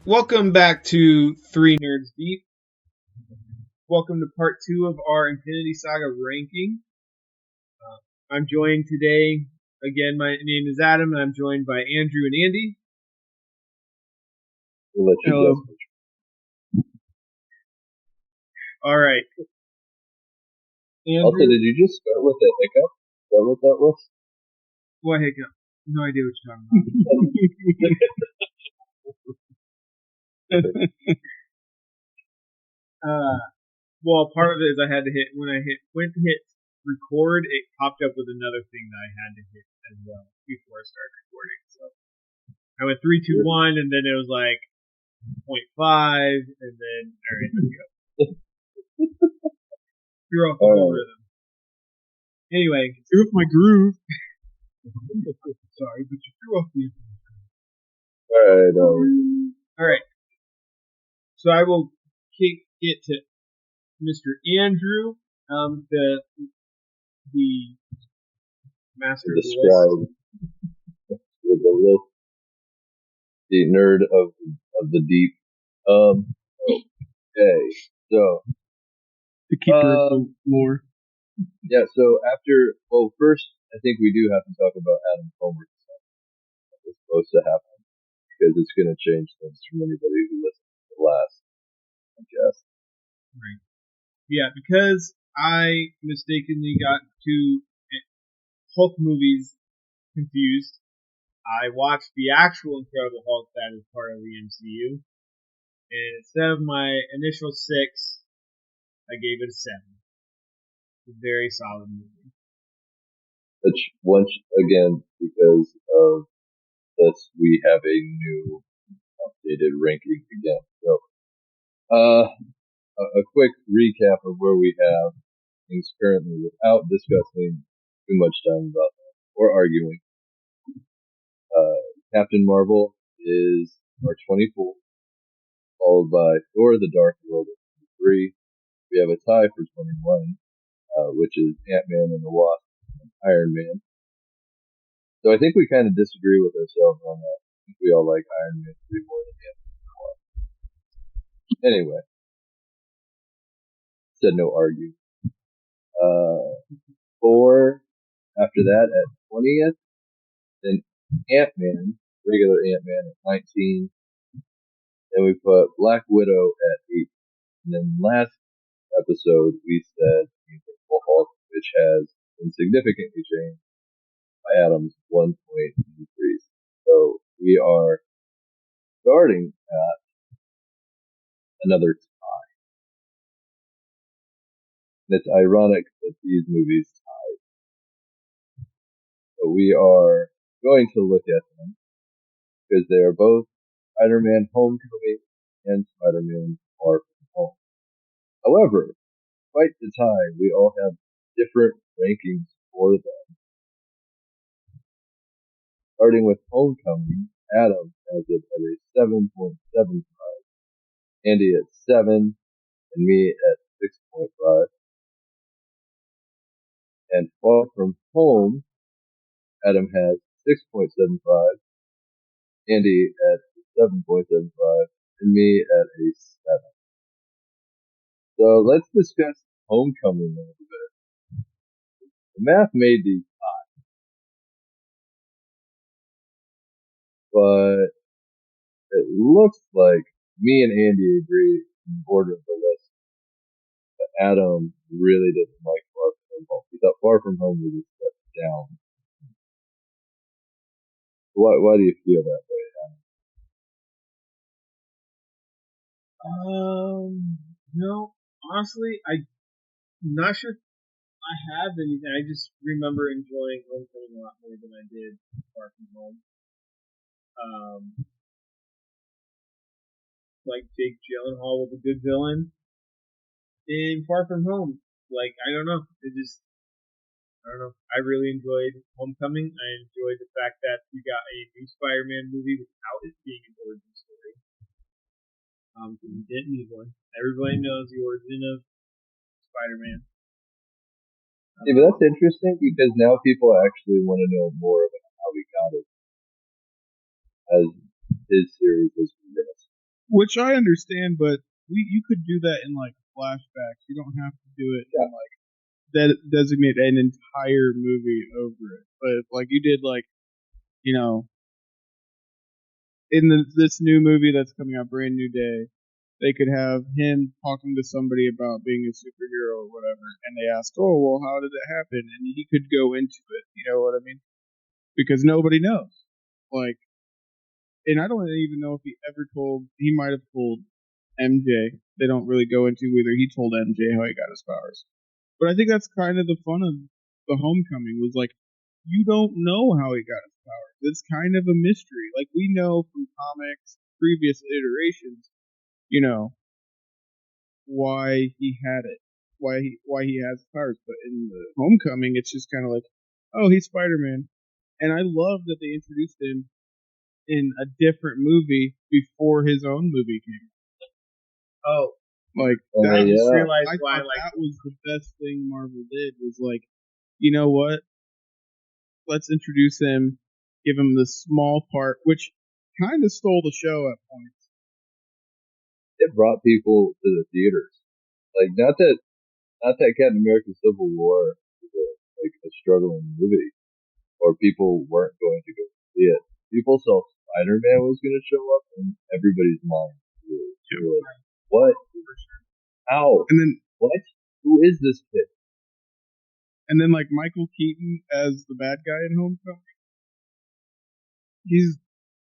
Welcome back to Three Nerds Deep. Welcome to part 2 of our Infinity Saga ranking. I'm joined today, again, my name is Adam, and I'm joined by Andrew and Andy. We'll let you Hello. guess. All right. Andrew, also, did you just start with a hiccup? Is that what that was? What hiccup? No idea what you're talking about. Well, part of it is I had to hit, when I went to hit record, it popped up with another thing that I had to hit as well before I started recording. So I went 3, 2, 1, and then it was like 0.5, and then, all right, let's go. Threw off the whole rhythm. Anyway, threw off my groove. Sorry, but you threw off the groove. All right. So I will kick it to Mr. Andrew, the master of the list, the nerd of the deep. Okay, so the keeper of the lore. Yeah, so first, I think we do have to talk about Adam's homework stuff. That was supposed to happen because it's going to change things from anybody who listened to the last podcast. Right. Yeah, because I mistakenly got two Hulk movies confused. I watched the actual Incredible Hulk that is part of the MCU, and instead of my initial 6, I gave it a 7. It's a very solid movie. Which, once again, because of this, we have a new updated ranking again. So, a quick recap of where we have things currently without discussing too much time about them or arguing. Captain Marvel is our 24, followed by Thor: The Dark World at 23. We have a tie for 21, which is Ant-Man and the Wasp and Iron Man. So I think we kind of disagree with ourselves on that. I think we all like Iron Man 3 more than Ant-Man and the Wasp. Anyway, said no arguing. Thor, after that, at 20th. Then Ant-Man, regular Ant-Man at 19. Then we put Black Widow at 8. And then last episode, we said Incredible Hulk, which has been significantly changed by Adam's 1 point increase. So we are starting at another tie. And it's ironic that these movies tie. So we are going to look at them because they are both Spider-Man Homecoming and Spider-Man Far From Home. However, despite the tie, we all have different rankings for them. Starting with Homecoming, Adam has it at a 7.75, Andy at 7, and me at 6.5. And Far From Home, Adam has 6.75, Andy at 7.75, and me at a 7. So let's discuss Homecoming a little bit. The math made these high, but it looks like me and Andy agree in the order of the list that Adam really didn't like Far From Home. He thought Far From Home was a step down. Why do you feel that way, Adam? No, honestly, I'm not sure I have anything. I just remember enjoying Homecoming a lot more than I did Far From Home. Like Jake Gyllenhaal was a good villain in Far From Home. Like, I don't know. I don't know. I really enjoyed Homecoming. I enjoyed the fact that we got a new Spider-Man movie without it being an origin story. We didn't need one. Everybody knows the origin of Spider-Man. Yeah, but that's interesting because now people actually want to know more about how he got it as his series has progressed. which I understand, but you could do that in like flashbacks. You don't have to do it Yeah. in like designate an entire movie over it. But like you did, like you know, in this new movie that's coming out, Brand New Day, they could have him talking to somebody about being a superhero or whatever, and they asked, "Oh, well, how did it happen?" And he could go into it. You know what I mean? Because nobody knows. Like, and I don't even know if he ever told. He might have told MJ. They don't really go into whether he told MJ how he got his powers. But I think that's kind of the fun of the Homecoming was like you don't know how he got his powers. It's kind of a mystery. Like we know from comics, previous iterations, you know, why he had it, why he has powers. But in the Homecoming, it's just kind of like, oh, he's Spider Man, and I love that they introduced him in a different movie before his own movie came. Oh, Like I that, just yeah. realized I why. thought Like, that was the best thing Marvel did. Was like, you know what? Let's introduce him, give him the small part, which kind of stole the show at points. It brought people to the theaters. Like not that Captain America Civil War was like a struggling movie, or people weren't going to go see it. People saw Spider Man was going to show up, and everybody's mind was like, "What? How? And then What? Who is this kid?" like Michael Keaton as the bad guy in Homecoming, he's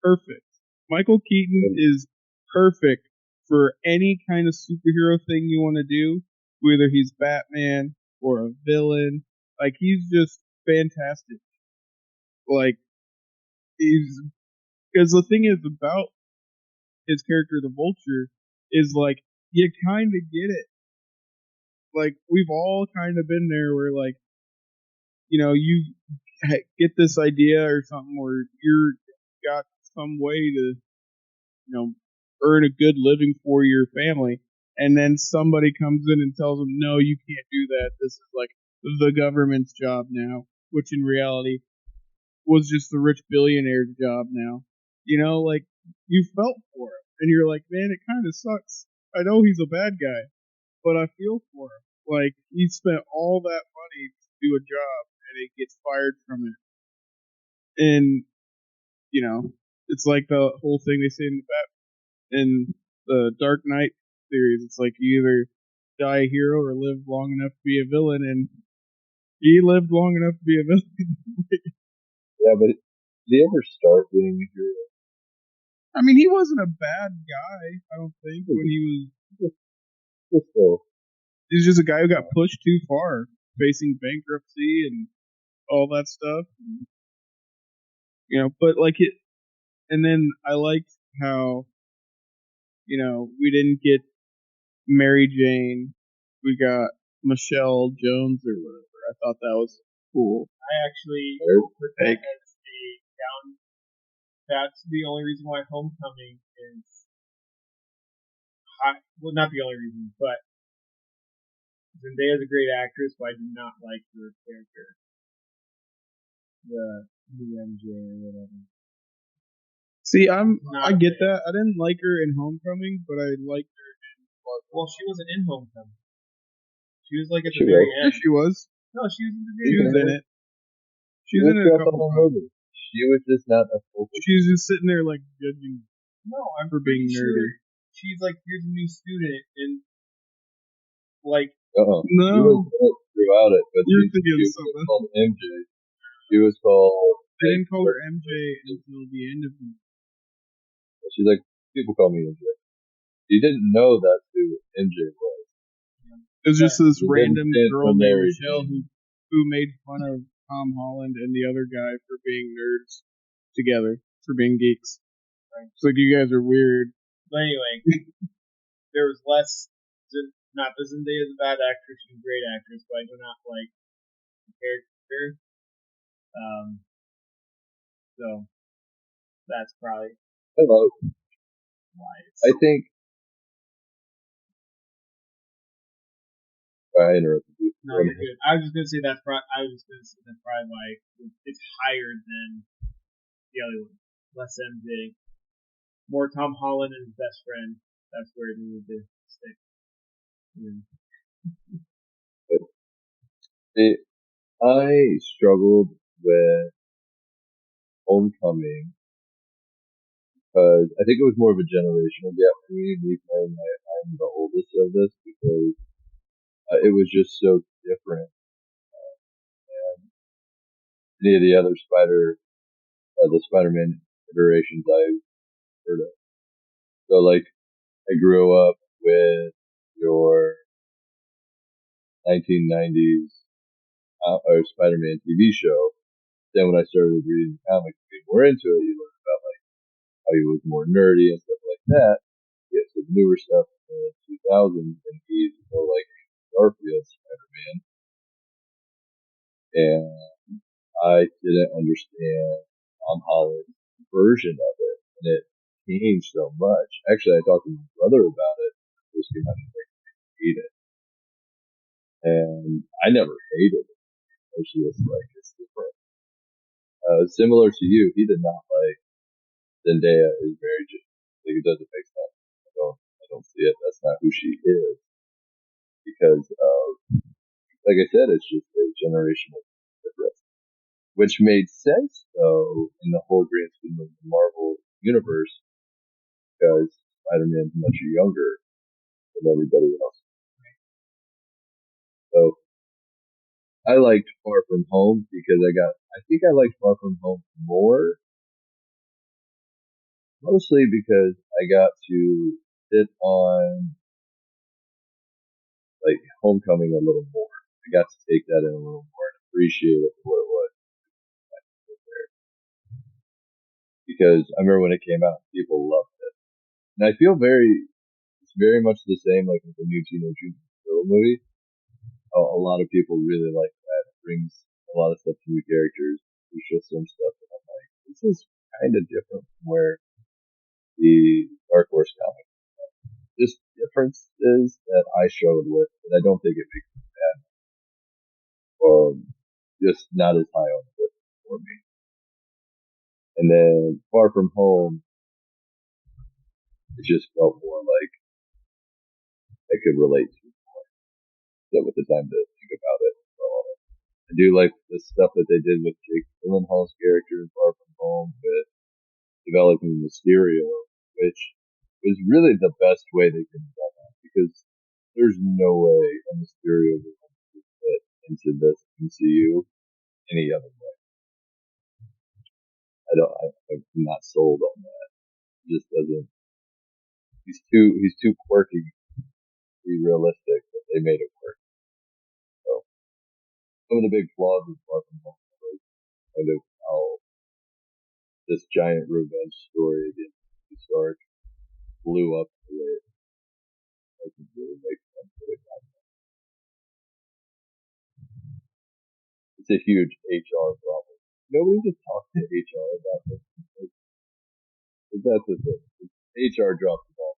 perfect. Michael Keaton And, is perfect for any kind of superhero thing you want to do, whether he's Batman or a villain. Like he's just fantastic. Like he's because the thing is about his character, the Vulture, is like you kind of get it. Like we've all kind of been there, where like you get this idea or something where you're got some way to earn a good living for your family, and then somebody comes in and tells them, no, you can't do that. This is like the government's job now, which in reality was just the rich billionaire's job now. Like you felt for him, and you're like, man, it kind of sucks. I know he's a bad guy, but I feel for him. Like he spent all that money to do a job, and he gets fired from it. And it's like the whole thing they say in the Dark Knight series. It's like you either die a hero or live long enough to be a villain, and he lived long enough to be a villain. yeah, but did he ever start being a hero? I mean, he wasn't a bad guy. I don't think when he Just, just so, was just a guy who got pushed too far, facing bankruptcy and all that stuff. But like it, and then I liked how we didn't get Mary Jane. We got Michelle Jones or whatever. I thought that was cool. I actually put Like, that as a down. That's the only reason why Homecoming is hot. Well, not the only reason, but Zendaya's a great actress, but I do not like her character, the new MJ or whatever. see, I get that. I didn't like her in Homecoming, but I liked her in Well, she wasn't in Homecoming. She was like at She the very was. Yeah, end. she was. No, she was in the She very was end. in it. She She's was in it a throughout the couple whole times. movie. She was just not a focal. She's just sitting there like judging No, I'm for being pretty nerdy. sure she's like, here's a new student, and like, She was No, in it throughout it, but you're she thinking of was something. called MJ. She was called. They didn't call her MJ until the end of the. She's like, people call me MJ. She didn't know that's who MJ was. It was just this She didn't random stand girl for named Mary Michelle Jane. who made fun of Tom Holland and the other guy for being nerds together, for being geeks. It's like, you guys are weird. but anyway, there was less. Not that Zendaya is a bad actress; she's a great actress, but I do not like the character. So that's probably Hello. why it's. I think. I interrupted you. No, you're good. I was just gonna say that's probably. I was just gonna say that's probably why it's higher than the other one. Less MJ. more Tom Holland and his best friend. That's where it needed to stick. Mm. It, I struggled with Homecoming because I think it was more of a generational gap for me. I'm the oldest of this because it was just so different. Any of the other the Spider-Man iterations I've heard of. So like, I grew up with your 1990s or Spider-Man TV show. Then when I started reading the comics, getting more into it, you learn about like how he was more nerdy and stuff like that. Get to the newer stuff in the 2000s, and he's more like Garfield Spider-Man. And I didn't understand Tom Holland's version of it, and it changed so much. Actually, I talked to my brother about it. It was came out and like, hate it, and I never hated it. I was just like, it's different. Similar to you, he did not like Zendaya is very just like it doesn't make sense. I don't see it. That's not who she is because like I said, it's just a generational difference, which made sense though in the whole grand scheme of the Marvel universe because Spider-Man's much younger than everybody else. So I liked Far From Home because I think I liked Far From Home more, mostly because I got to sit on like Homecoming a little more. I got to take that in a little more and appreciate it for what it was because I remember when it came out, people loved it, and I feel it's very much the same like with the new Teenage Mutant Ninja Turtle movie. A lot of people really like that. It brings a lot of stuff to new characters. There's just some stuff that I'm like, this is kind of different from where the Dark Horse comic. Just differences that I struggled with, and I don't think it makes it bad. Just not as high on the list for me. And then Far From Home, it just felt more like I could relate to more. That with the time to think about it. So, I do like the stuff that they did with Jake Gyllenhaal's character in Far From Home with developing Mysterio, which was really the best way they could have done that because there's no way a Mysterio would fit into this MCU any other way. I'm not sold on that. It just doesn't. He's too quirky to be realistic, but they made it work. So some of the big flaws with Far From Home was kind of how this giant revenge story against Stark blew up the way it doesn't really make sense. It's a huge HR problem. Nobody just talks to HR about this. That's the thing. HR dropped the ball.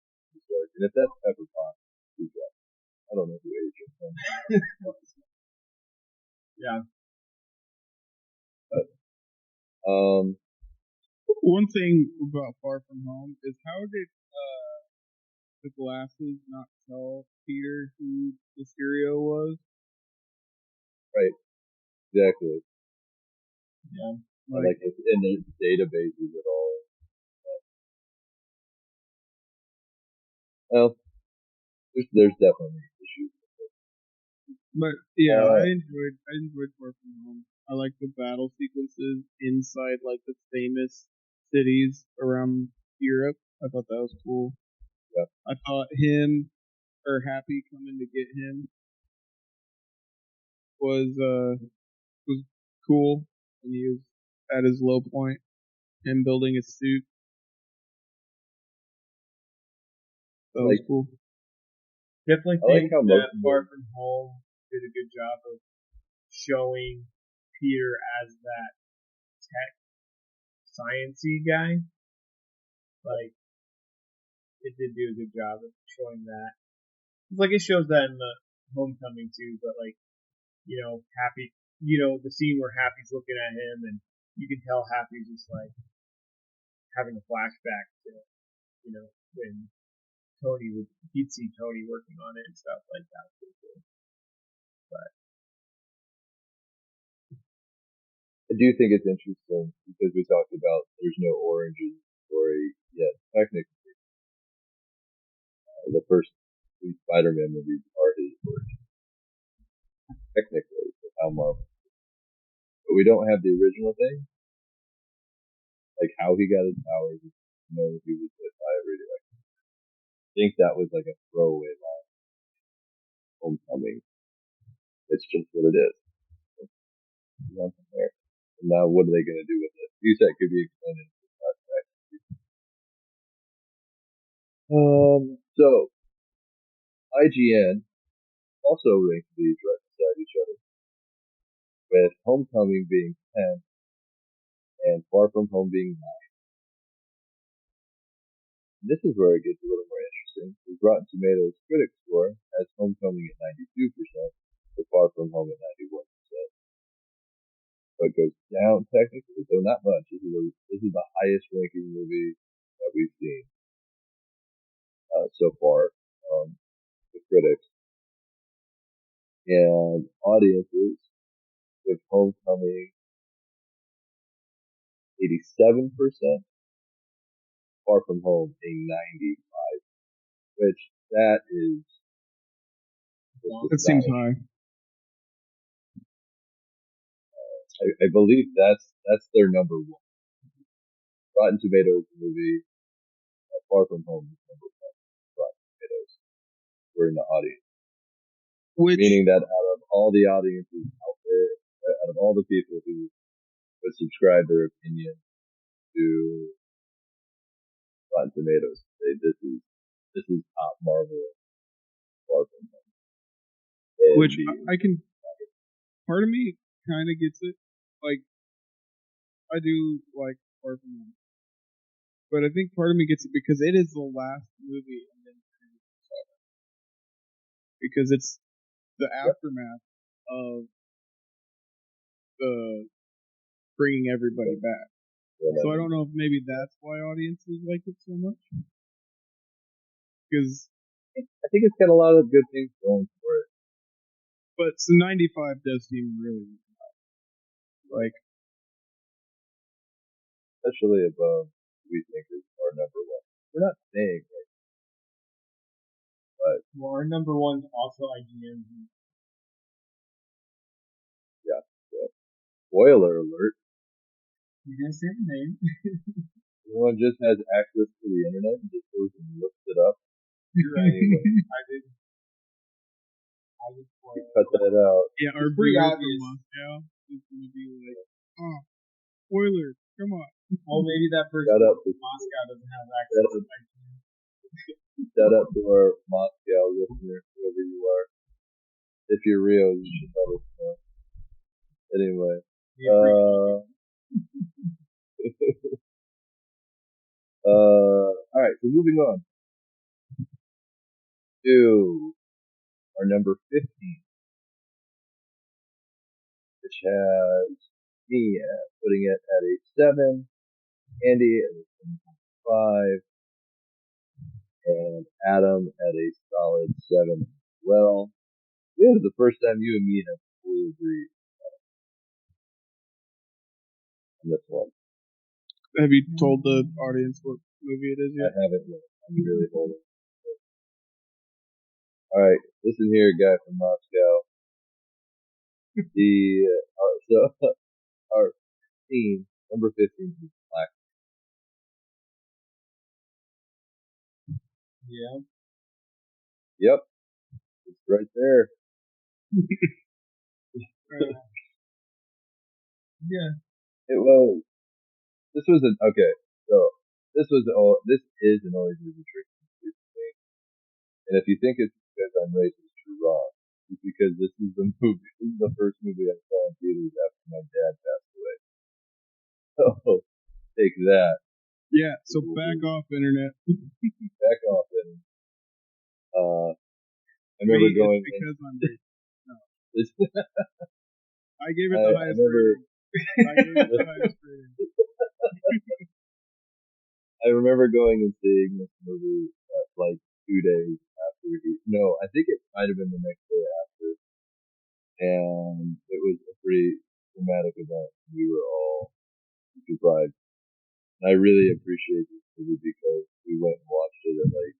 And if that's Pepper Potts, who dropped it? I don't know who HR was. Yeah. But, One thing about Far From Home is how did the glasses not tell Peter who Mysterio was? right, exactly. Yeah. Like in the databases at all. Well, there's definitely issues. But yeah, Uh, I enjoyed Far From Home. I like the battle sequences inside like the famous cities around Europe. I thought that was cool. yeah, I thought him or Happy coming to get him was cool when he was at his low point. Him building his suit. That was like cool. Definitely I like think how most that of Far them, From Home did a good job of showing Peter as that tech sciencey guy. Like it did do a good job of showing that. It's like it shows that in the Homecoming too, but like Happy, the scene where Happy's looking at him and you can tell Happy's just like having a flashback to when Tony he'd see Tony working on it and stuff like that. But I do think it's interesting because we talked about there's no oranges story yet. Technically, the first three Spider-Man movies are his origin. Technically, with how Marvel. But we don't have the original thing, like how he got his powers. He was hit by a radioactive. I think that was like a throwaway line. Homecoming. It's just what it is. And now, what are they going to do with it? You said could be explained in the flashback. So IGN also ranked these right beside each other, with Homecoming being 10 and Far From Home being 9. And this is where it gets a little more interesting. The Rotten Tomatoes critic score has Homecoming at 92%, with Far From Home at 91%. But it goes down technically, though not much. This is the highest ranking movie that we've seen so far, the critics. And audiences, with Homecoming 87%, Far From Home a 95, which that is. That seems high. I believe that's their number one. Rotten Tomatoes movie, Far From Home is number one. Rotten Tomatoes. We're in the audience. Meaning that out of all the audiences out there, out of all the people who would subscribe their opinion to Rotten Tomatoes, say this is top Marvel Far From Home. Which I can. Part of me kind of gets it. Like, I do like Far From Home, but I think part of me gets it because it is the last movie in the Infinity Saga. Because it's the aftermath of the bringing everybody back. So I don't know if maybe that's why audiences like it so much. Because I think it's got a lot of good things going for it. But so 95 does seem really like, especially above we think is our number one. We're not saying it, but our number one's also IGN. Yeah. So, spoiler alert. You didn't say the name. Everyone just has access to the internet and just goes and looks it up. Anyway, I did cut that out. Yeah, our viewer from Moscow is going to be like, oh, spoiler, come on. Well, maybe that person from Moscow doesn't have access to IGN. Shout out to our Moscow listener, whoever you are. If you're real, you should let us know. Anyway. Alright, so moving on to our number 15, which has me putting it at a 7, Andy at a 7.5, and Adam at a solid 7 as well. This is the first time you and me have fully agreed on this one. Have you told the audience what movie it is yet? I haven't yet. I'm really holding. Alright, listen here, guy from Moscow. Our team, number 15 is Black. Yeah. Yep. It's right there. Yeah. It was. This is an always is a trick. And if you think it's because I'm racist, you're wrong. It's because this is the movie. This is the first movie I saw in theaters after my dad passed away. So take that. Yeah. So back off, internet. Back off, internet. I remember going because I'm racist. No. This, I gave it the highest rating. I gave it the highest rating. I remember going and seeing this movie like 2 days after he. No, I think it might have been the next day after, and it was a pretty dramatic event. We were all surprised. And I really appreciate this movie because we went and watched it at like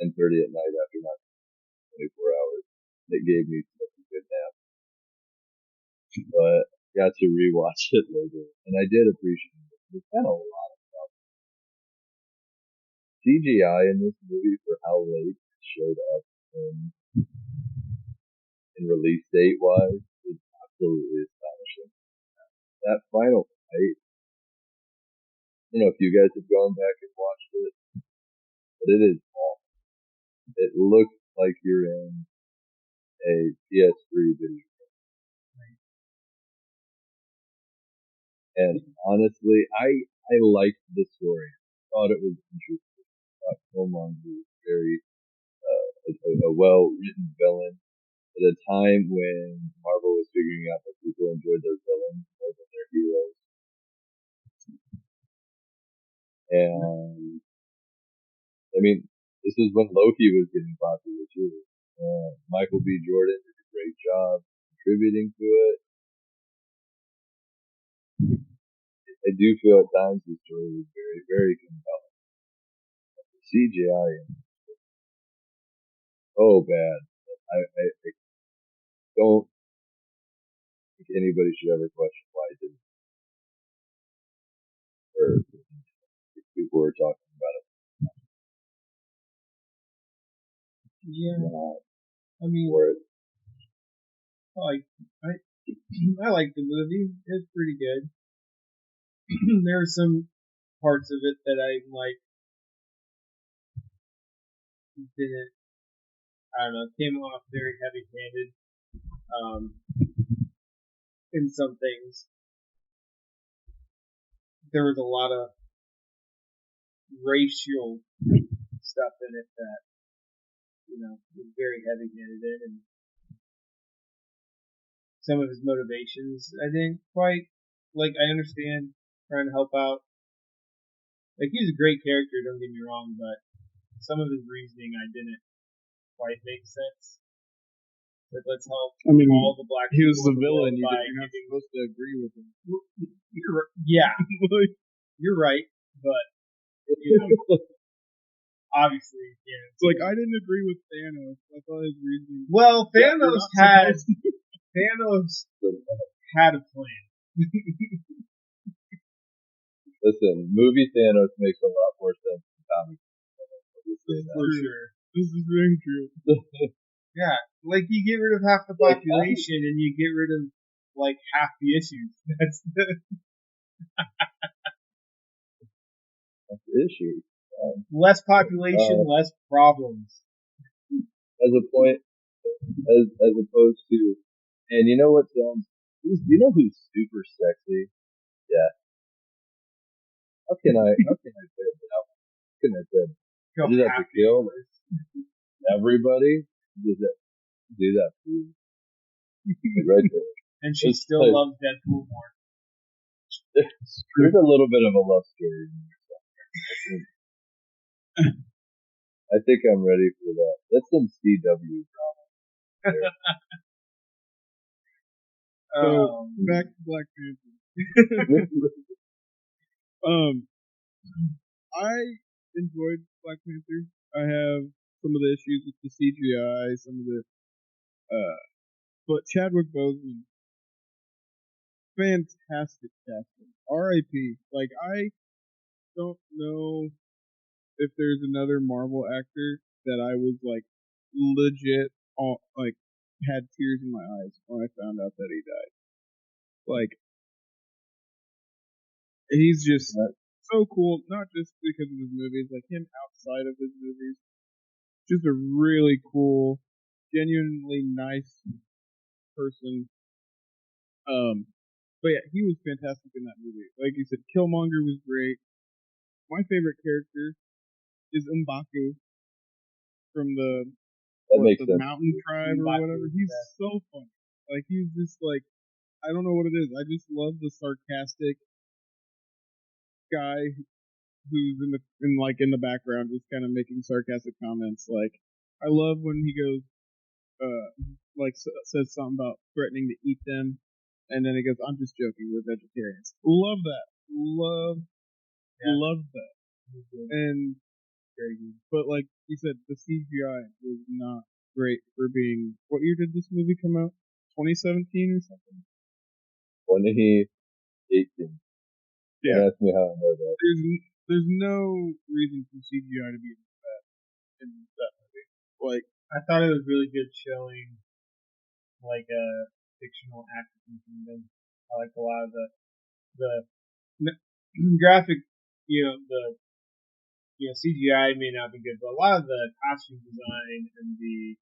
10:30 at night after not 24 hours. It gave me such a good nap, but got to rewatch it later, and I did appreciate it. There's been a lot of CGI in this movie for how late it showed up in release date wise is absolutely astonishing. That final fight, I don't know if you guys have gone back and watched it, but it is awful. It looks like you're in a PS3 video. And honestly, I liked the story. I thought it was interesting. I thought Killmonger was very a well written villain at a time when Marvel was figuring out that people enjoyed their villains more than their heroes. And I mean, this is when Loki was getting popular too. Michael B. Jordan did a great job contributing to it. I do feel at times the story was very, very compelling. The CGI is so bad. I don't think anybody should ever question why it didn't. Or if people were talking about it. Yeah, I mean, For it. like I like the movie. It's pretty good. There are some parts of it that I like didn't. I don't know. Came off very heavy-handed in some things. There was a lot of racial stuff in it that was very heavy-handed in, and some of his motivations I didn't quite like. I understand trying to help out. Like he's a great character, don't get me wrong, but some of his reasoning I didn't quite make sense. Like let's help I mean, all the black he was people the in the world villain. You're by not giving. supposed to agree with him. Yeah, you're right, but you know, obviously, yeah. It's like I didn't agree with Thanos. I thought his reasoning. Well, Yeah, you're Thanos not had supposed to. Thanos had a plan. Listen, movie Thanos makes a lot more sense than comic. For sure. This is very true. Yeah, like you get rid of half the population and you get rid of like half the issues. That's the issue. less population, less problems. As a point, as opposed to, and you know what sounds? You know who's super sexy? Yeah. How can I say it without? How can I say it? I just have to kill everybody. Just do that, please. Right there. And she still loves Deadpool more. There's a little bit of a love story in there. I think I'm ready for that. That's some CW drama. So back to Black Panther. I enjoyed Black Panther. I have some of the issues with the CGI, some of the, but Chadwick Boseman, fantastic casting. R.I.P. Like I don't know if there's another Marvel actor that I was like legit, like had tears in my eyes when I found out that he died. Like he's just so cool, not just because of his movies, like him outside of his movies. Just a really cool, genuinely nice person. But yeah, he was fantastic in that movie. Like you said, Killmonger was great. My favorite character is M'Baku from the Mountain Tribe or whatever. He's so funny. Like he's just like I don't know what it is. I just love the sarcastic guy who's in the background, just kind of making sarcastic comments. Like, I love when he goes, says something about threatening to eat them, and then he goes, "I'm just joking. We're vegetarians." Love that. Love that. And but like you said, the CGI was not great for being. What year did this movie come out? 2017 or something. 2018. Yeah. Don't ask me how I know that. There's no reason for CGI to be in that movie. Like, I thought it was really good showing like a fictional African kingdom. I like a lot of the graphic, the CGI may not be good, but a lot of the costume design and the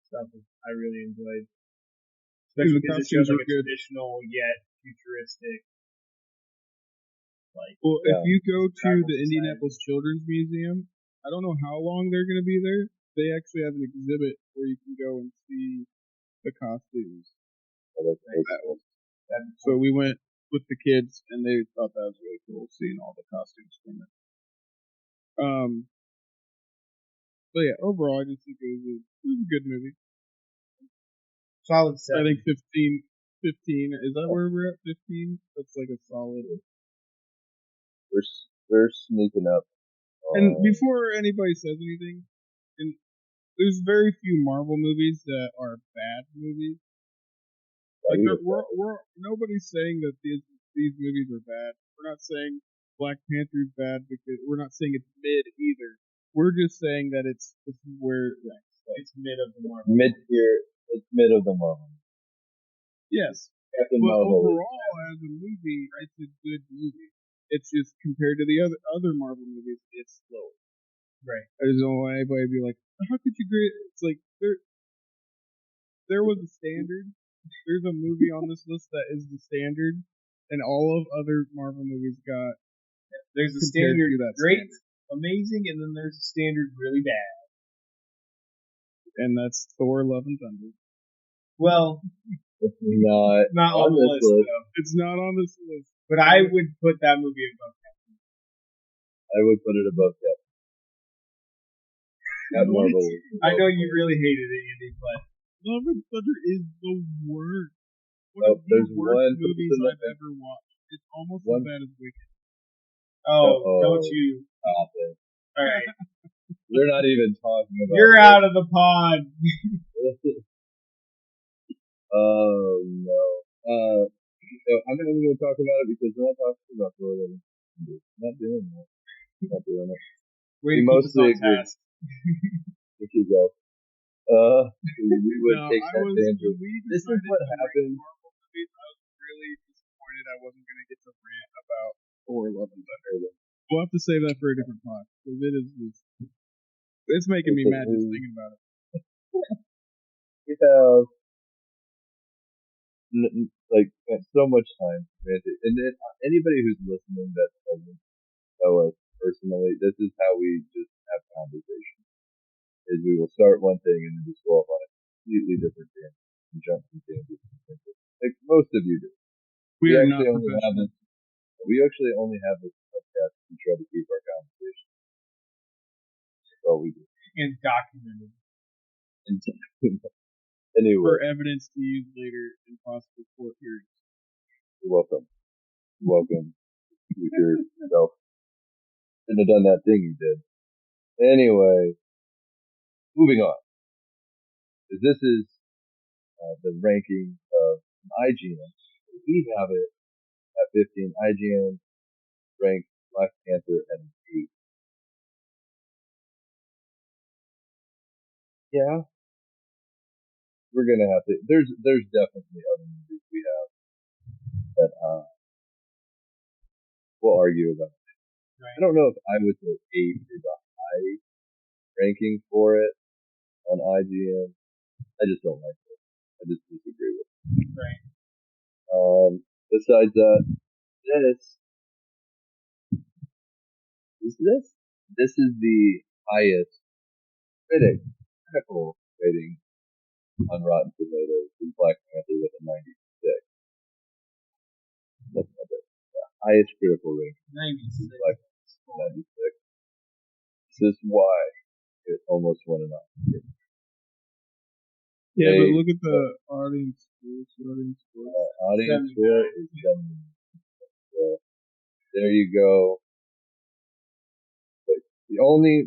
stuff I really enjoyed. Especially because it shows like a traditional yet futuristic. Well, if you go to the Indianapolis Children's Museum, I don't know how long they're going to be there. They actually have an exhibit where you can go and see the costumes. Oh, that's cool. So we went with the kids, and they thought that was really cool, seeing all the costumes from it. But yeah, overall, I just think it was a good movie. Solid 7. I think 15. Is that where we're at? 15? That's like a solid. We're sneaking up. And before anybody says anything, there's very few Marvel movies that are bad movies. Like nobody's saying that these movies are bad. We're not saying Black Panther's bad because we're not saying it's mid either. We're just saying that this is where it ranks. It's mid of the Marvel. Mid tier. It's mid of the Marvel. Yes. Captain but Marvel. Overall, as a movie, it's a good movie. It's just compared to the other Marvel movies, it's slow. Right. I just don't want anybody to be like, how could you grade? It's like there was a standard. There's a movie on this list that is the standard, and all of other Marvel movies got. There's a standard great, amazing, and then there's a standard really bad. And that's Thor: Love and Thunder. Well, it's not on the list. Though. It's not on this list. But I would put that movie above Captain. I would put it above Captain. Marvel. I know you really hated it, Andy, but Love and Thunder is the worst. One of the worst movies I've ever watched. It's almost as bad as Wicked. Don't you stop it. Alright. We're not even talking about You're out of the pod. Oh no. I'm not even going to talk about it because we're not talking about Thor. Not doing that. Not doing it. We mostly agree. If you go. We would take that tangent. This is what happened. I was really disappointed I wasn't going to get to rant about Thor: Love and Thunder. We'll have to save that for a different pod because it's making me mad just thinking about it. We have spent so much time ranting, and then anybody who's listening that doesn't know us personally, this is how we just have conversations. Is we will start one thing and then just go off on a completely different tangent and jump from tangent to tangent, like most of you do. We actually only have this podcast to try to keep our conversation. That's all we do. And documented. Anyway. For evidence to use later in possible court hearings. You're welcome. With yourself. Shouldn't have done that thing you did. Anyway. Moving on. This is the ranking of IGN. We have it at 15. IGN ranked Black Panther at 8. Yeah. We're gonna have to. There's definitely other movies we have that we'll argue about. Right. I don't know if I would say 8 is a high ranking for it on IGN. I just don't like it. I just disagree with it. Right. Besides that, this is the highest critical rating on Rotten Tomatoes in Black Panther with a 96. That's not bad. The highest critical rating. 96. 1996. This is why it almost won an Oscar. Yeah, but They, look at the audience scores. Audience scores. audience score is 70. So there you go. Like, the only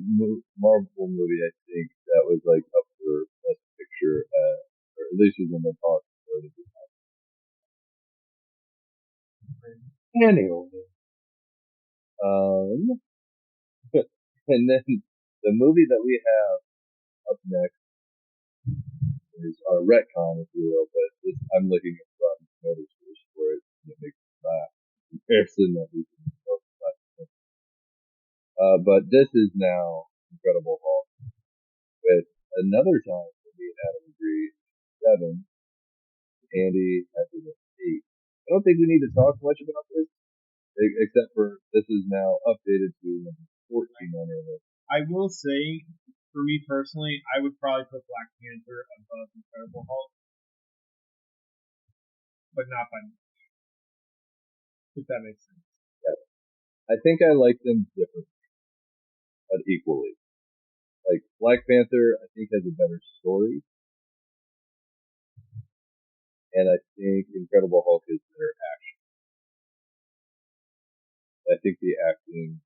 Marvel movie I think that was like up for Best Picture, or at least was in the talk for it. Anyway, um, and then the movie that we have up next is our retcon, if you will, but I'm looking at Rotten Tomatoes for it, and it makes me laugh. Comparison that we can talk about. But this is now Incredible Hulk with another time that me and Adam agreed 7. Andy has it at 8. I don't think we need to talk much about this, except for this is now updated to number 14 on our list. I will say, for me personally, I would probably put Black Panther above Incredible Hulk, but not by much. If that makes sense. Yeah. I think I like them differently, but equally. Like Black Panther, I think has a better story, and I think Incredible Hulk is better action. I think the acting,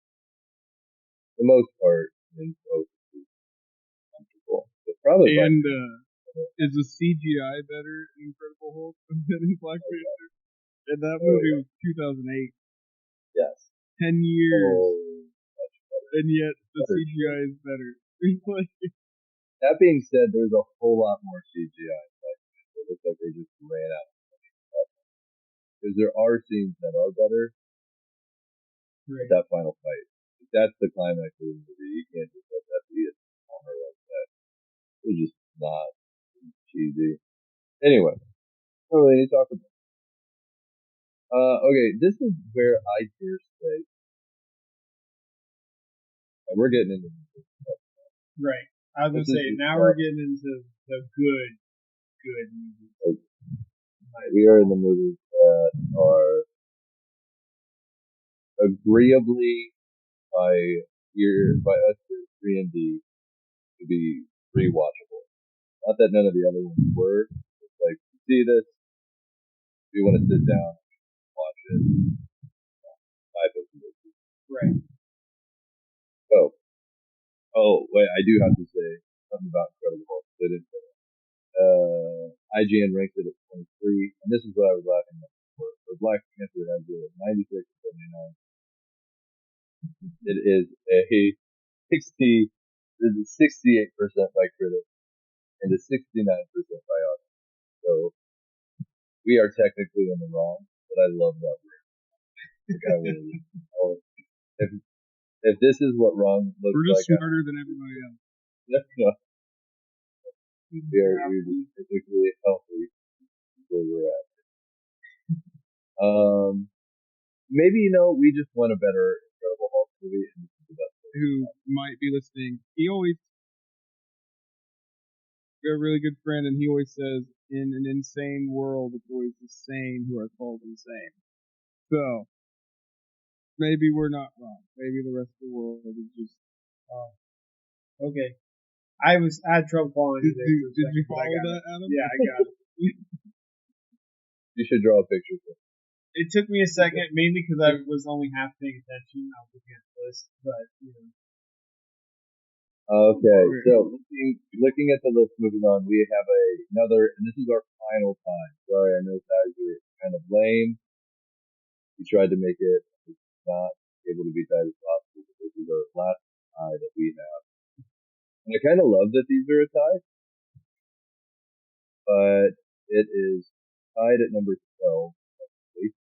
for the most part, in both is comfortable. But probably Black And Panther. is the CGI better in Incredible Hulk than in Black Panther? And that Oh, movie yeah. was 2008. Yes. 10 years, Oh, much better. and yet the Better CGI is better. Like, That being said, there's a whole lot more CGI. Like, it looks like they just ran out of stuff. Because there are scenes that are better, but that final fight, that's the climax of the movie. You can't just let that be a honor like that. It's just not cheesy. Anyway, what do we need to talk about? Okay, this is where I dare say, and we're getting into this stuff. Right. I was This gonna say is now we're getting into the good movies. we are in the movies that are agreeably by by us here at 3 D to be rewatchable. Not that none of the other ones were. It's like see this, we want to sit down, watch it, type of movie. Right. So, oh wait, I do have to say something about Incredible Hulk. They didn't say that. IGN ranked it at 23, and this is what I was laughing at before. For Black Panther, it has it at 96 and 79. It is a 60. This is 68% by critics and a 69% by audience. So we are technically in the wrong, but I love that word. Like I really, if if this is what wrong looks we're just like, smarter than everybody else. yeah, we're just technically healthy where we're at. Maybe we just want a better Incredible Hulk movie, and this is the best one. Who might be listening? He always got a really good friend, and he always says, "In an insane world, it's always the sane who are called insane." So maybe we're not wrong. Maybe the rest of the world is just. Okay. I had trouble following Did you there. did you but I follow got that, it. Adam? Yeah, I got it. You should draw a picture for it. It took me a second, mainly because I was only half paying attention. I was looking at the list, but Okay, so looking at the list, moving on, we have another, and this is our final time. Sorry, I know guys are kind of lame. We tried to make it not able to be tied as possible, but this is our last tie that we have. And I kind of love that these are a tie, but it is tied at number 12. Actually.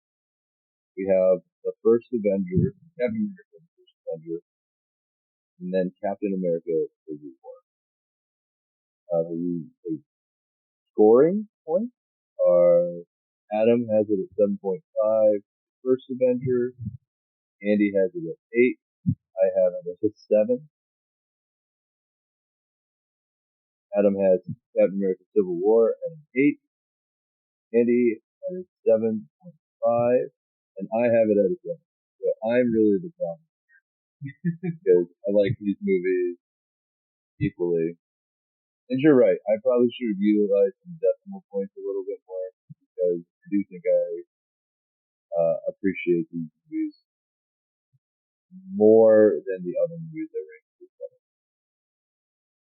We have the first Avenger, Captain America, the first Avenger, and then Captain America, Civil War. The scoring points are Adam has it at 7.5, First Avenger. Andy has it at 8. I have it at 7. Adam has Captain America Civil War at an 8. Andy at a 7.5. And I have it at a 7. So I'm really the problem. because I like these movies equally. And you're right. I probably should have utilized some decimal points a little bit more because I do think I appreciate these movies more than the other movies I ranked.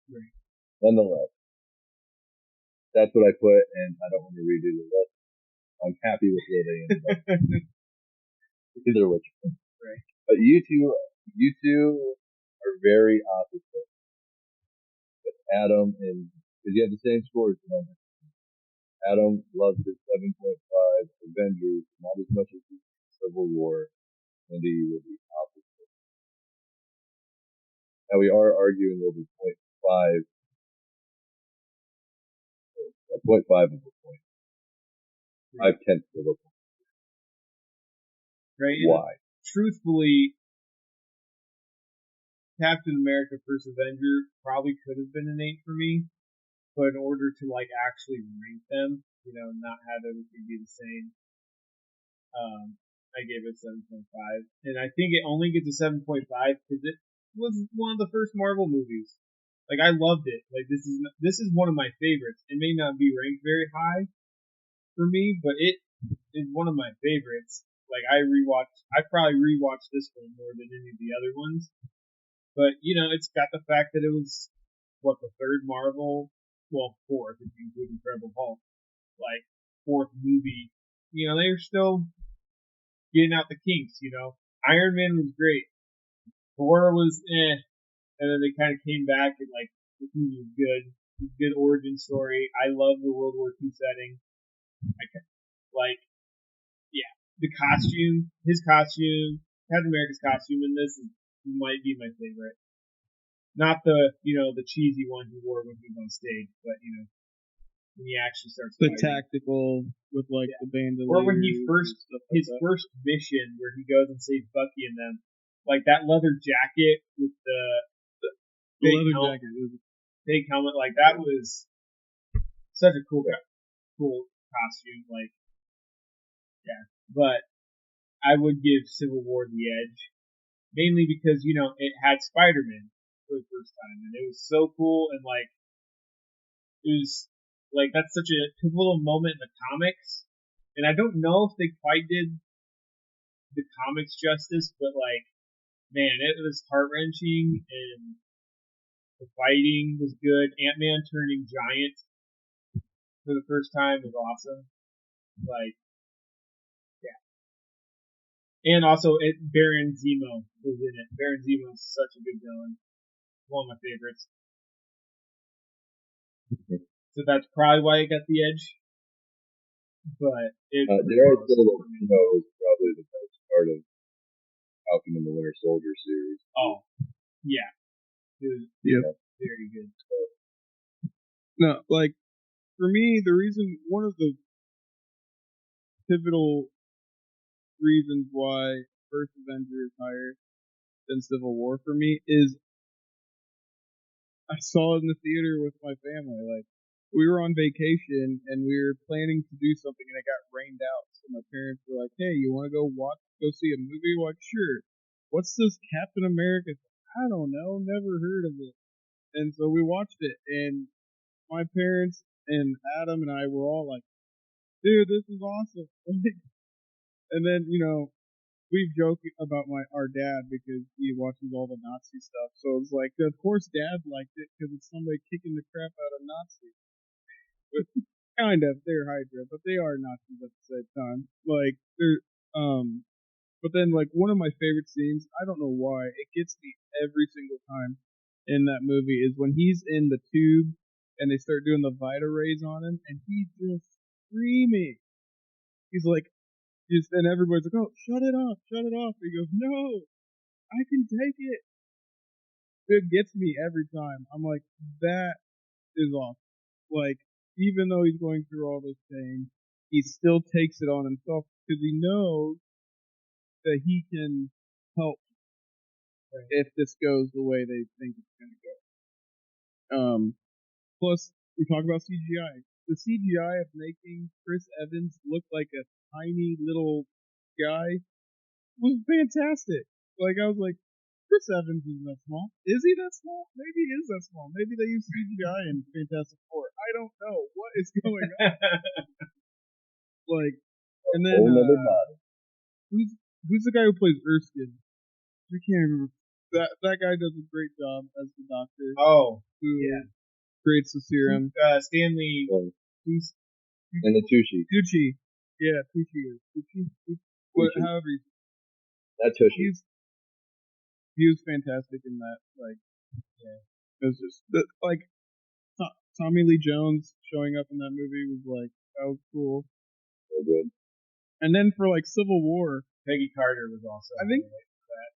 Right. Nonetheless, that's what I put, and I don't want to redo the list. I'm happy with where they ended up. Either which, Right. but you two are very opposite. Adam and because you have the same scores. Remember, Adam loves his 7.5 Avengers not as much as Civil War, and he will be opposite. Now we are arguing over point five of a point, Right. 5/10 of a point. Right. And Why? truthfully, Captain America First Avenger probably could have been an 8 for me, but in order to like actually rank them, not have everything be the same, I gave it 7.5, and I think it only gets a 7.5 because it was one of the first Marvel movies. Like I loved it. Like this is one of my favorites. It may not be ranked very high for me, but it is one of my favorites. Like I probably rewatched this one more than any of the other ones. But it's got the fact that it was the third Marvel, well, fourth if you include Incredible Hulk, like fourth movie. They were still getting out the kinks. Iron Man was great. Thor was and then they kind of came back and like this movie was good. It was a good origin story. I love the World War II setting. Like, yeah, the costume, his costume, Captain America's costume in this might be my favorite. Not the cheesy one he wore when he was on stage, but when he actually starts The fighting. tactical with like the bandoliers. Or when he his first mission where he goes and saves Bucky and them, like that leather jacket with the leather jacket. Big helmet, like that was such a cool costume. Like, yeah, but I would give Civil War the edge, mainly because it had Spider-Man for the first time, and it was so cool, and like it was like that's such a pivotal moment in the comics, and I don't know if they quite did the comics justice, but like man, it was heart wrenching, and the fighting was good. Ant-Man turning giant for the first time was awesome. Like, yeah. And also, Baron Zemo was in it. Baron Zemo is such a good villain. One of my favorites. So that's probably why it got the edge. But Dare I say that Zemo was probably the best part of Falcon and the Winter Soldier series. Oh, yeah. It was very good. No, like for me, one of the pivotal reasons why First Avenger is higher than Civil War for me is I saw it in the theater with my family. Like we were on vacation and we were planning to do something and it got rained out. So my parents were like, "Hey, you want to go see a movie?" We're like, "Sure." What's this Captain America? I don't know, never heard of it. And so we watched it, and my parents and Adam and I were all like, "Dude, this is awesome!" And then we joke about our dad because he watches all the Nazi stuff. So it's like, of course, Dad liked it because it's somebody kicking the crap out of Nazis. But kind of, they're Hydra, but they are Nazis at the same time. Like they're but then like one of my favorite scenes, I don't know why, it gets me every single time in that movie is when he's in the tube and they start doing the Vita rays on him and he's just screaming. He's like, and everybody's like, "Oh, shut it off, shut it off." He goes, "No, I can take it." It gets me every time. I'm like, that is awesome. Like, even though he's going through all this pain, he still takes it on himself because he knows that he can help if this goes the way they think it's going to go. Plus, we talk about CGI. The CGI of making Chris Evans look like a tiny little guy was fantastic. Like I was like, Chris Evans isn't that small. Is he that small? Maybe he is that small. Maybe they use CGI in Fantastic Four. I don't know what is going on. Like, and then Whole other body. who's the guy who plays Erskine? I can't remember. That guy does a great job as the Doctor Oh, who yeah. creates the serum. Stanley. Oh, Who's and the Tucci. Tucci. Yeah, Tucci. What? Tucci. However, Not Tushy. he was fantastic in that. Like, yeah, it was just like Tommy Lee Jones showing up in that movie was like that was cool. So good. And then for like Civil War, Peggy Carter was also. I think that.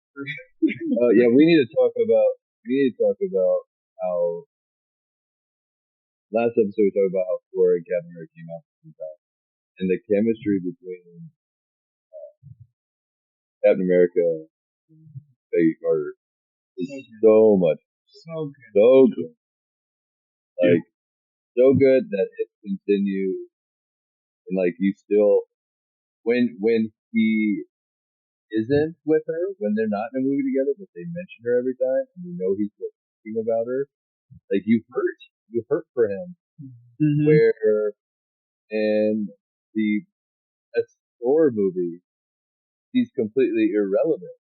Yeah, we need to talk about how last episode we talked about how Thor and Captain America came out at the same time, and the chemistry between Captain America and Peggy Carter is so much, So good. so good, like so good that it continues, and like you still when he isn't with her, when they're not in a movie together, but they mention her every time, and you know he's thinking about her, like you hurt for him. mm-hmm. Where in the Thor movie, he's completely irrelevant,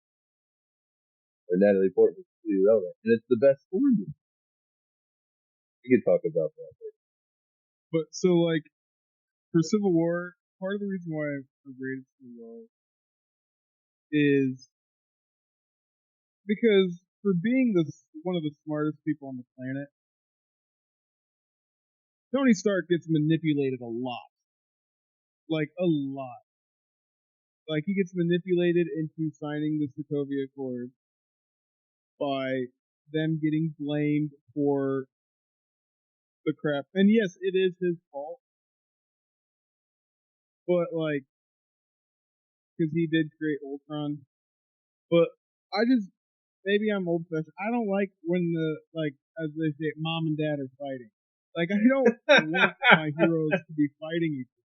or Natalie Portman's completely irrelevant, and it's the best Thor movie. We could talk about that later. But so like for Civil War, part of the reason why I rated it so low is because for being one of the smartest people on the planet, Tony Stark gets manipulated a lot. Like a lot. Like he gets manipulated into signing the Sokovia Accord by them getting blamed for the crap. And yes, it is his fault. But like because he did create Ultron. But I just maybe I'm old fashioned. I don't like when as they say, mom and dad are fighting. Like I don't want my heroes to be fighting each other.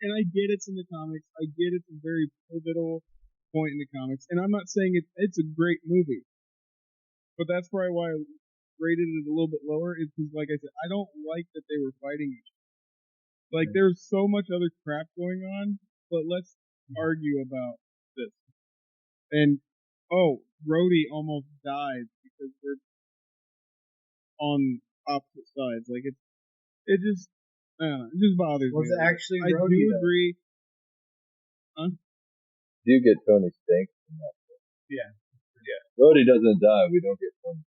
And I get it's in the comics. I get it's a very pivotal point in the comics. And I'm not saying it's a great movie. But that's probably why I rated it a little bit lower, is because like I said, I don't like that they were fighting each other. Like there's so much other crap going on, but let's argue about this. And Rhodey almost dies because they're on opposite sides. Like it just I don't know, it just bothers Was me. it actually I Rhodey, do though? agree. Huh? You get Tony Stank from that. Yeah. Rhodey doesn't die. We don't get Tony.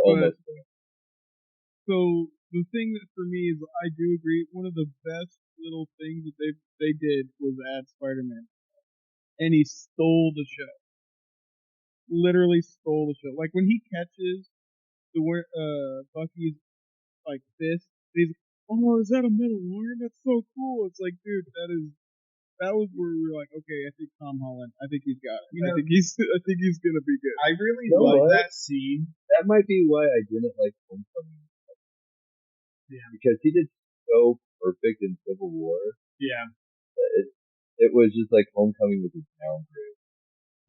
Almost. So the thing that for me is I do agree. One of the best little things that they did was add Spider-Man, and he stole the show. Literally stole the show. Like when he catches the Bucky's like fist, he's oh, is that a metal arm? That's so cool. It's like, dude, that was where we were like, okay, I think Tom Holland, I think he's got it. I think he's gonna be good. I really You know like what? that scene. That might be why I didn't like Homecoming. Yeah. Because he did so perfect in Civil War. Yeah. It was just like Homecoming was a downgrade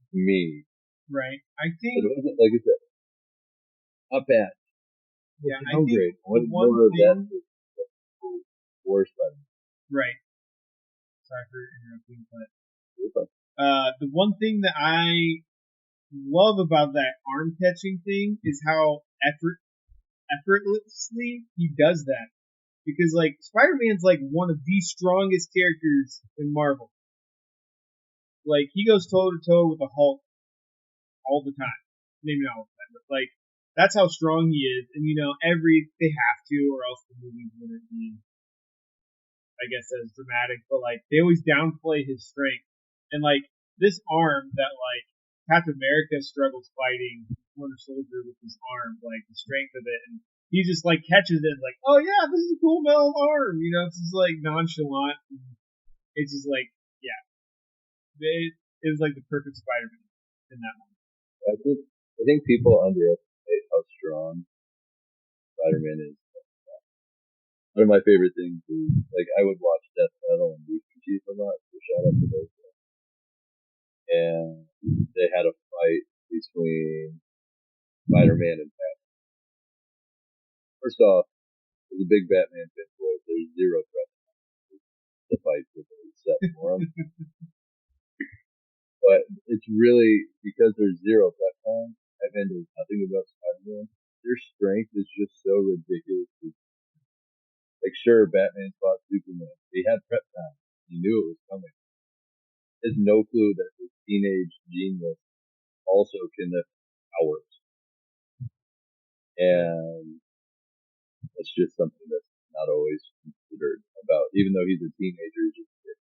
to me. Right. I But think. it wasn't, like I said, not bad. Yeah. I Downgrade. think the one more of that thing. War Spider-Man. Right. Sorry for interrupting, but Okay. the one thing that I love about that arm catching thing is how effortlessly he does that. Because like Spider-Man's like one of the strongest characters in Marvel. Like he goes toe to toe with the Hulk all the time. Maybe not all the time, but like that's how strong he is. And you know, they have to, or else the movies wouldn't be, I guess, as dramatic. But like they always downplay his strength. And like this arm that like Captain America struggles fighting Winter Soldier with his arm, like the strength of it, and he just like catches it, and like, oh yeah, this is a cool metal arm, you know, it's just like nonchalant. It's just like, yeah, it was like the perfect Spider-Man in that one. I think people underestimate how strong Spider-Man is. One of my favorite things is like I would watch Death Metal and Rooster Teeth a lot. So shout out to those guys. and they had a fight between Spider-Man and Batman. First off, as a big Batman fan, boy, there's zero threat to the fight that they set for him. But it's really because there's zero retcon. Batman knows nothing about Spider-Man. Their strength is just so ridiculous. Like, sure, Batman fought Superman. He had prep time. He knew it was coming. He has no clue that his teenage genius also can lift powers. And that's just something that's not always considered about. Even though he's a teenager, he's just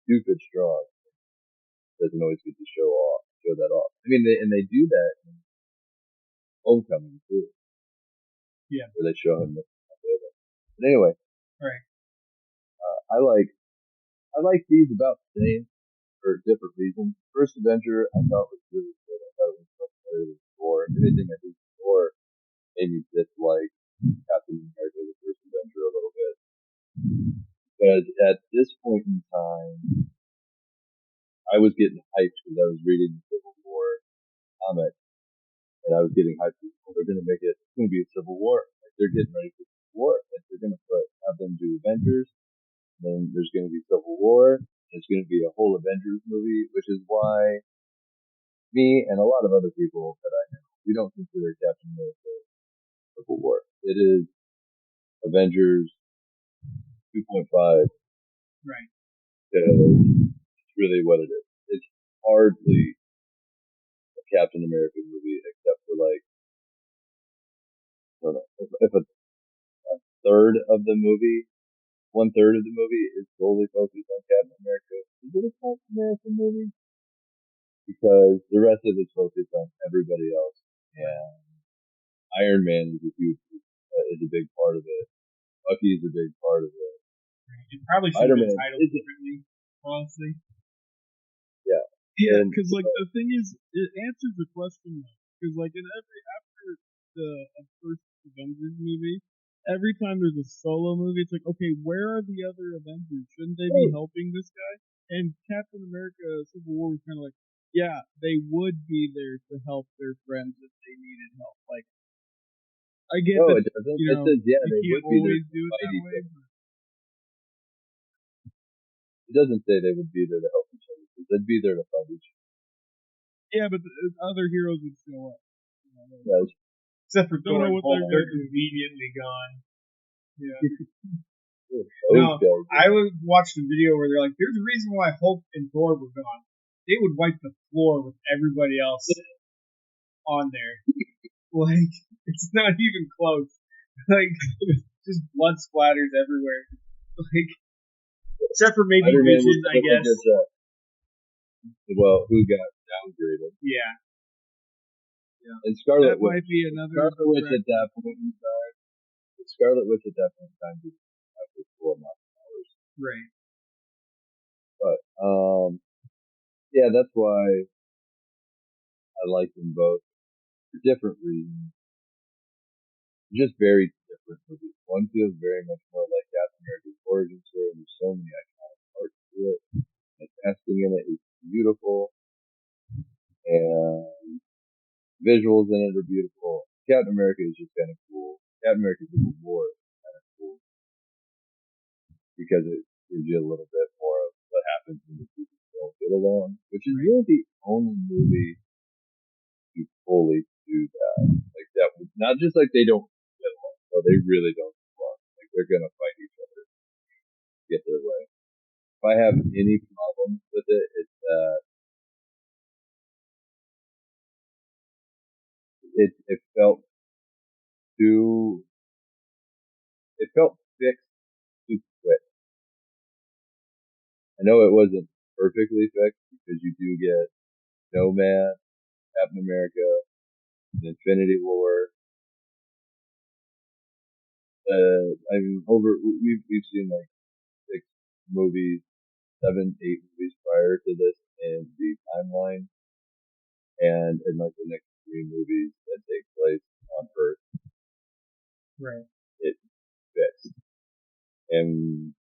stupid strong. Doesn't always get to show that off. I mean, they do that in Homecoming too. Yeah. Where they show him. But anyway, right. I like these about the same for different reasons. First Avenger I thought was really good. I thought it was much better than Thor. Anything I did before made me dislike Captain America: The First Avenger a little bit. Because at this point in time, I was getting hyped because I was reading the Civil War comic, and I was getting hyped. Well, they're going to make it. It's going to be a Civil War. Like, they're getting ready for Civil War. Like, they're going to have them do Avengers. Then there's going to be Civil War. There's going to be a whole Avengers movie, which is why me and a lot of other people that I know, we don't consider Captain America Civil War. It is Avengers 2.5. Right. It's really what it is. It's hardly a Captain America movie, except for like, I don't know, if a third of the movie, 1/3 of the movie is solely focused on Captain America. Is it a Captain America movie? Because the rest of it's focused on everybody else. And Iron Man is a big part of it. Bucky is a big part of it. It probably should have been titled differently, honestly. Yeah. Yeah, because like the thing is, it answers the question because like in after the first Avengers movie, every time there's a solo movie, it's like, okay, where are the other Avengers? Shouldn't they be helping this guy? And Captain America: Civil War was kind of like, yeah, they would be there to help their friends if they needed help. Like, I get that, it doesn't. you It know, says, yeah, you they can't would be there always to do it fight that each way. other. It doesn't say they would be there to help each other. They'd be there to fight each other. Yeah, but the other heroes would show up. Yeah, Except for Don't Thor know and what Hulk, they're they're gonna do. conveniently gone. Yeah. those No, guys. I would watch the video where they're like, "There's a reason why Hulk and Thor were gone. They would wipe the floor with everybody else on there. Like, it's not even close. Like, just blood splatters everywhere. Like, except for maybe Spider-Man Vision, was I guess. Well, who got downgraded? Yeah. And Scarlet That Witch. might be another. Scarlet Witch at that point in time. Scarlet Witch at that point in time didn't have the full amount of powers. Right. But yeah, that's why I like them both for different reasons. Just very different movies. One feels very much more like Captain America's origin story. There's so many iconic parts to it. The casting in it is beautiful, and visuals in it are beautiful. Captain America is just kind of cool. Captain America Civil War is kind of cool because it gives you a little bit more of what happens when the people don't get along, which is really the only movie to fully do that. Like that, not just like they don't get along, but they really don't get along. Like they're gonna fight each other to get their way. If I have any problems with it, it's that it felt too, it felt fixed too quick. I know it wasn't perfectly fixed because you do get Nomad, Captain America, Infinity War. I mean, we've seen like 6 movies, 7, 8 movies prior to this in the timeline, and in like the next 3 movies that take place on Earth, Right. it fits. And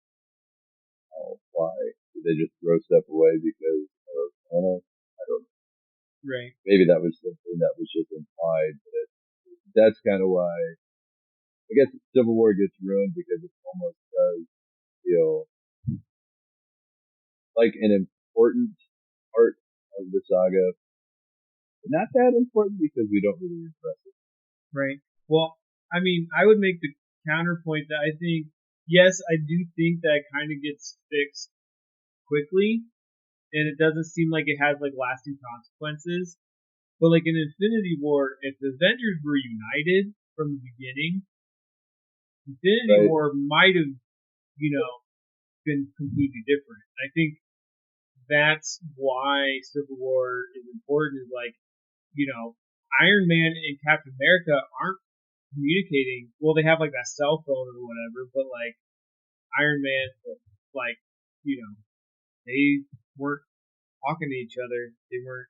why did they just throw stuff away because of Thanos? I Right. Maybe that was something that was just implied, but that's kind of why I guess Civil War gets ruined because it almost does feel like an important part of the saga, but not that important because we don't really impress it. Right. Well, I mean, I would make the counterpoint that I think, yes, I do think that kind of gets fixed quickly, and it doesn't seem like it has like lasting consequences. But like in Infinity War, if the Avengers were united from the beginning, Infinity Right? War might have, been completely different. I think that's why Civil War is important. Is like, you know, Iron Man and Captain America aren't communicating. Well, they have like that cell phone or whatever, but like Iron Man, like, they weren't talking to each other. They weren't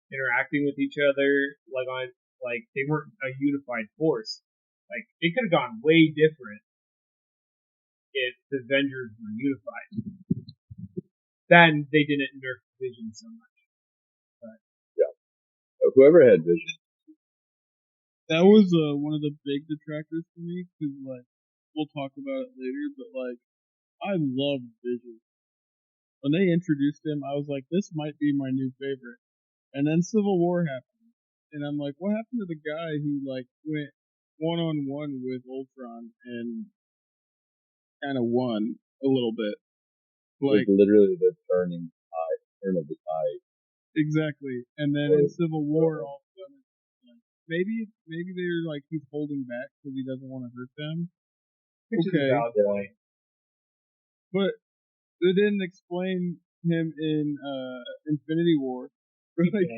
interacting with each other like they weren't a unified force. Like it could have gone way different if the Avengers were unified. Then they didn't nerf Vision so much. But Yeah. Whoever had Vision. That was one of the big detractors for me because like we'll talk about it later, but like I loved Vision. When they introduced him, I was like, this might be my new favorite. And then Civil War happened, and I'm like, what happened to the guy who like went 1-on-1 with Ultron and kind of won a little bit? It was Like literally the turn of the tide. exactly. And then in Civil War, all of a sudden, like, maybe they're like he's holding back because he doesn't want to hurt them. which is a Okay, valid point. but they didn't explain him in Infinity War. Like,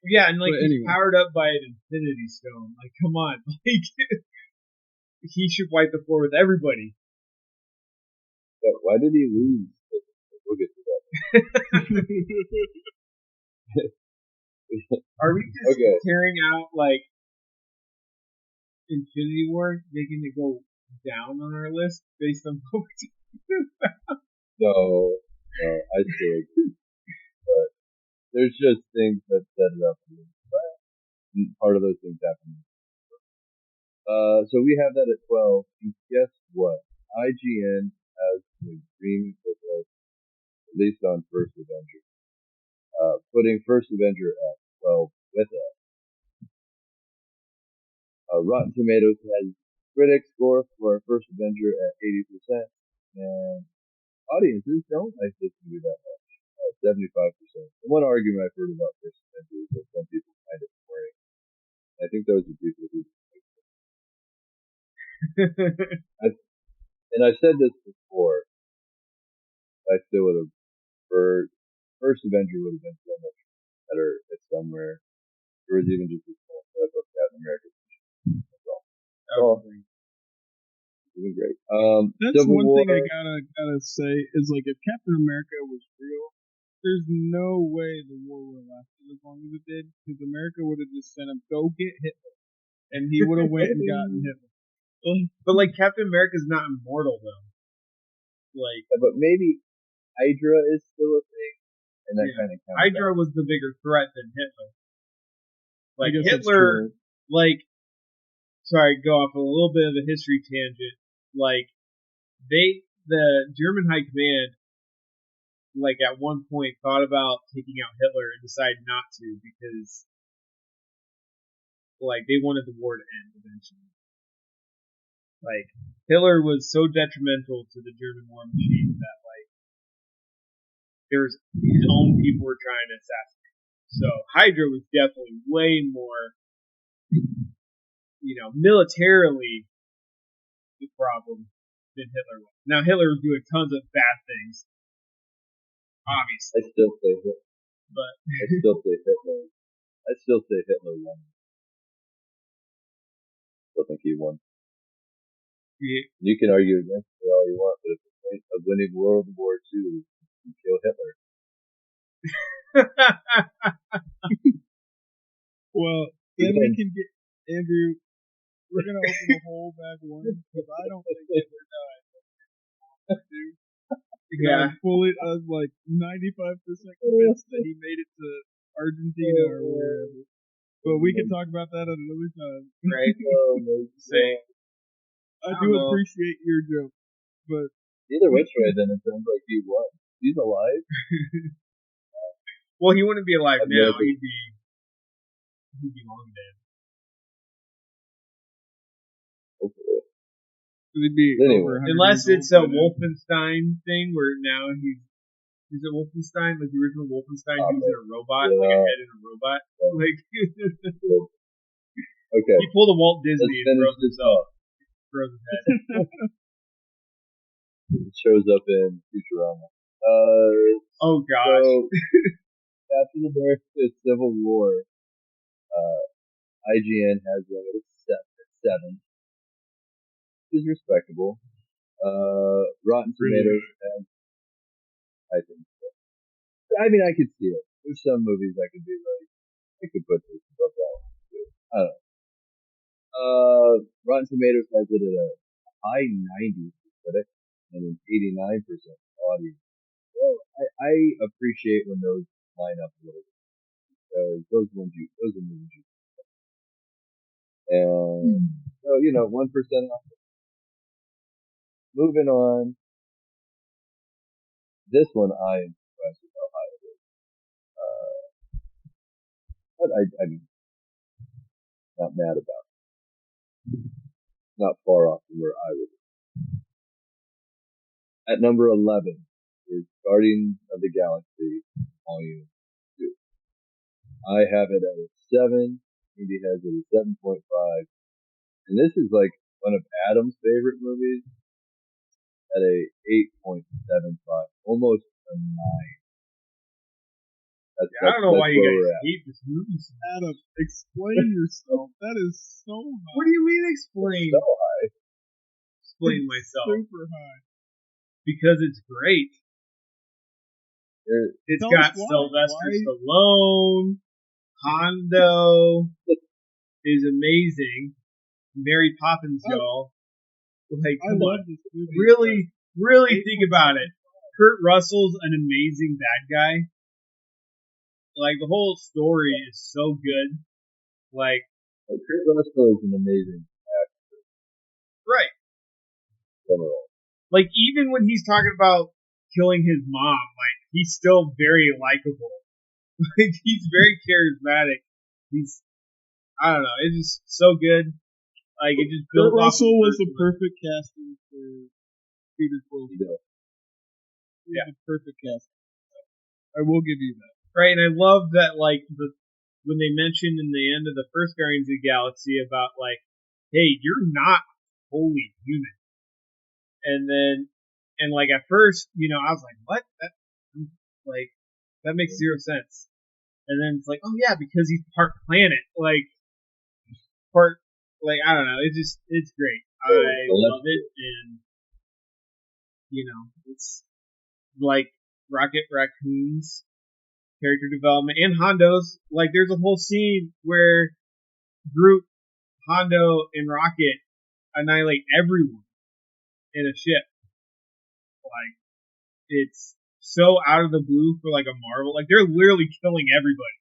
Yeah, and like but he's anyway, powered up by an Infinity Stone. Like, come on, like he should wipe the floor with everybody. Yeah, why did he lose? We'll get to that. Are we just Okay. tearing out like Infinity War, making it go down on our list based on what No, I still agree. But there's just things that set it up. And part of those things happen. So we have that at 12. And guess what? IGN has an agreement with us, at least on First Avenger. Putting First Avenger at 12 with us. Rotten Tomatoes has critic score for our First Avenger at 80%, and audiences don't like this movie that much, 75%. And one argument I've heard about First Avenger is that some people find it boring. I think those are people who. And I've said this before. I still would have preferred First Avenger would have been so much better if somewhere there was even just a small clip of Captain America. That's all. Doing great. that's Civil one War. thing I gotta say is like if Captain America was real, there's no way the war would have lasted as long as it did because America would have just sent him go get Hitler, and he would have went and gotten Hitler. But like Captain America's not immortal though. Like, But maybe Hydra is still a thing, and that kind of counts. Hydra was the bigger threat than Hitler. Like I guess that's Hitler, true. like, sorry, go off a little bit of a history tangent. Like the German High Command, like at one point thought about taking out Hitler and decided not to because like they wanted the war to end eventually. Like Hitler was so detrimental to the German war machine that like there's his own people were trying to assassinate. So Hydra was definitely way more, militarily the problem than Hitler was. Now Hitler was doing tons of bad things, I obviously, still say Hitler. but I still say Hitler. I still say Hitler won. Still think he won. yeah. You can argue against me all you want, but if the point of winning World War II is to kill Hitler, Well, then we can get Andrew. We're gonna open a whole bag of worms because I don't think Hitler died. Yeah. I'm fully, I was like 95% convinced that he made it to Argentina or wherever. But we can talk about that at another time. Right? Say, I I do don't know. appreciate your joke, but Either which way, then it sounds like he won. He's alive. Well, he wouldn't be alive I've now. never- He'd be long dead. Hopefully. it'd be Anyway. over 100 Unless years it's a old by now. Wolfenstein thing where now he's. Is it Wolfenstein? Like the original Wolfenstein, Oh, he was in a robot, yeah. like a head in a robot. Yeah. Like Okay. he pulled a Walt Disney Let's and finish broke this himself, off. broke his head. It shows up in Futurama. Oh gosh. So, after the birth of Civil War, IGN has them at 7, which is respectable. Rotten Tomatoes has, I think. I mean, I could see it. There's some movies I could be like, I could put this above that one too. I don't know. Rotten Tomatoes has it at a high 90s for critics and an 89% audience. Well, I appreciate when those line up a little bit. Those are movies you. And so, 1% off. Moving on. This one I am impressed with how high it is. But I'm not mad about it. Not far off from where I would be. At number 11 is Guardians of the Galaxy Volume 2. I have it at a 7. Indy has it at 7.5. And this is like one of Adam's favorite movies at a 8.75. Almost a 9. I don't know why you where guys we're at. hate this movie so much. Adam, explain yourself. That is so high. What do you mean explain? So high. Explain myself. Super high. Because it's great. It's Tell got us why. Sylvester Why? Stallone. Hondo is amazing. Mary Poppins, y'all. Like, I come love on. this movie. Really think about it. Kurt Russell's an amazing bad guy. Like, the whole story is so good. Like, Kurt Russell is an amazing actor. right. In general. Like, even when he's talking about killing his mom, like, he's still very likable. Like, he's very charismatic. I don't know, it's just so good. Like, it just Kurt builds off. Russell was the perfect casting for Peter Quill. Yeah. The perfect casting. I will give you that. Right, and I love that, like, when they mentioned in the end of the first Guardians of the Galaxy about, like, hey, you're not wholly human. And like, at first, I was like, what? That makes zero sense. And then it's like, oh yeah, because he's part planet. I don't know, it's great. I love it, and, it's like Rocket Raccoon's character development and Hondo's. Like, there's a whole scene where Groot, Hondo, and Rocket annihilate everyone in a ship. Like, it's so out of the blue for like a Marvel. Like, they're literally killing everybody,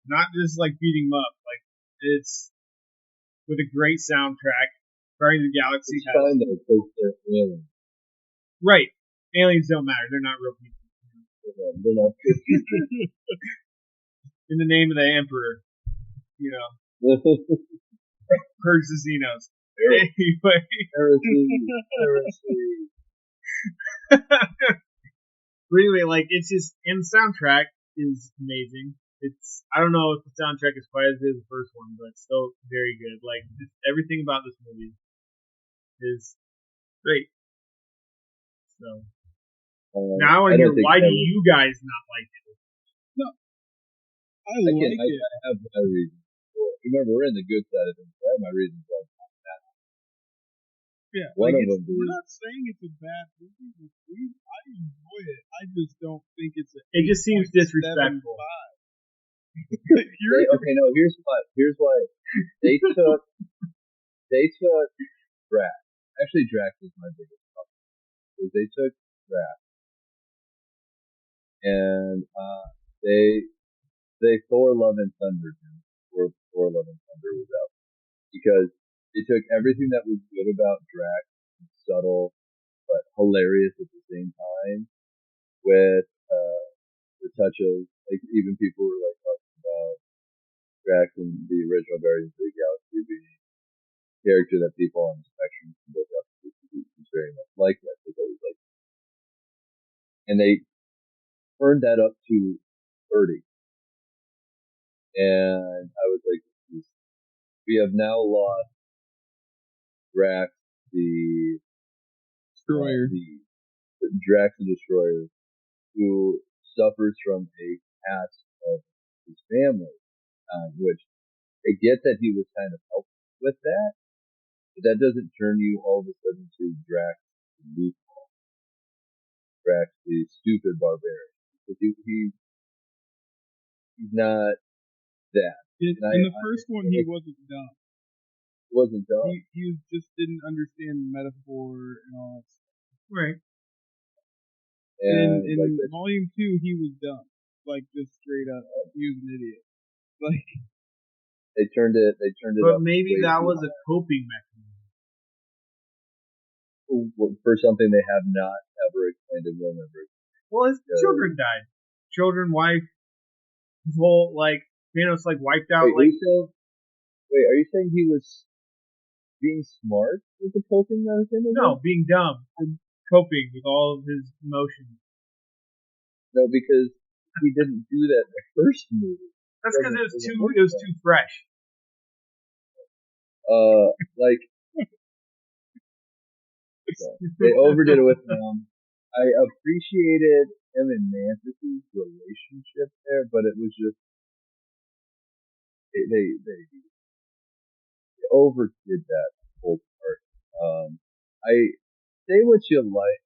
not just like beating them up. Like, it's with a great soundtrack. Guardians of the Galaxy It's has fine though, because they're aliens. right. Aliens don't matter; they're not real people. They're not In the name of the Emperor, purge the Xenos. Anyway. Heresy. But anyway, like, it's just, and the soundtrack is amazing. I don't know if the soundtrack is quite as good as the first one, but it's still very good. Like, just everything about this movie is great. So, now I want to hear, why do you guys not like it? No. I like it. I have my reasons. Remember, we're in the good side of things. I have my reasons why it's not bad. Yeah, One of them we're not saying it's a bad movie. I enjoy it. I just don't think it's It just seems disrespectful. Okay, no, here's why. They took Drax. Actually, Drax is my biggest problem. Because they took Drax and they they Thor Love and Thunder, or Thor Love and Thunder was out because they took everything that was good about Drax, subtle but hilarious at the same time, with the touch of like even people were like talking about Drax in the original Guardians of the Galaxy being a character that people on the spectrum can look up to. He's very much like that. They've always like, and they turned that up to 30, and I was like, we have now lost Drax, the Destroyer. the Drax the Destroyer, who suffers from a past of his family, which I get that he was kind of helped with that, but that doesn't turn you all of a sudden to Drax the Drax the stupid barbarian. Because he's not that. In the first one, he wasn't dumb. Wasn't dumb. He just didn't understand the metaphor and all that stuff. Right. And in Volume 2, he was dumb. Like, just straight up, he was an idiot. Like, they turned it but up. But maybe that was a coping mechanism. For something they have not ever explained and will never explain. Well, his children died. Children, wife, his whole, like, Thanos, like, wiped out, are you saying he was being smart with the coping mechanism? No, being dumb and coping with all of his emotions. No, because he didn't do that in the first movie. That's because it was too fresh. Like they overdid it with him. I appreciated him and Mantis' relationship there, but it was just they overdid that whole part. I say what you like,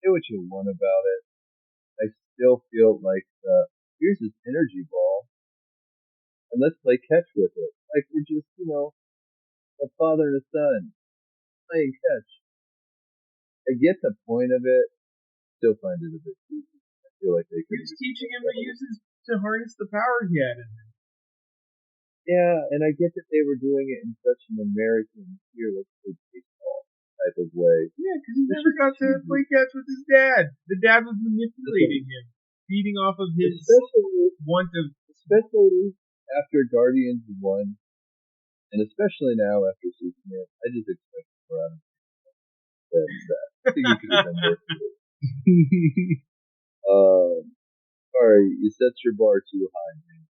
say what you want about it. I still feel like here's this energy ball, and let's play catch with it. Like we're just a father and a son playing catch. I get the point of it. Still find it a bit cheesy. I feel like they could. You're just teaching him to harness the power he had in him. Yeah, and I get that they were doing it in such an American, here, let's play baseball type of way. Yeah, because he never got to play catch with his dad. The dad was manipulating him, feeding off of his want of. Especially after Guardians 1, and especially now after Superman, I just expect more out of him than that. I think he could have done more. Sorry, you set your bar too high, man.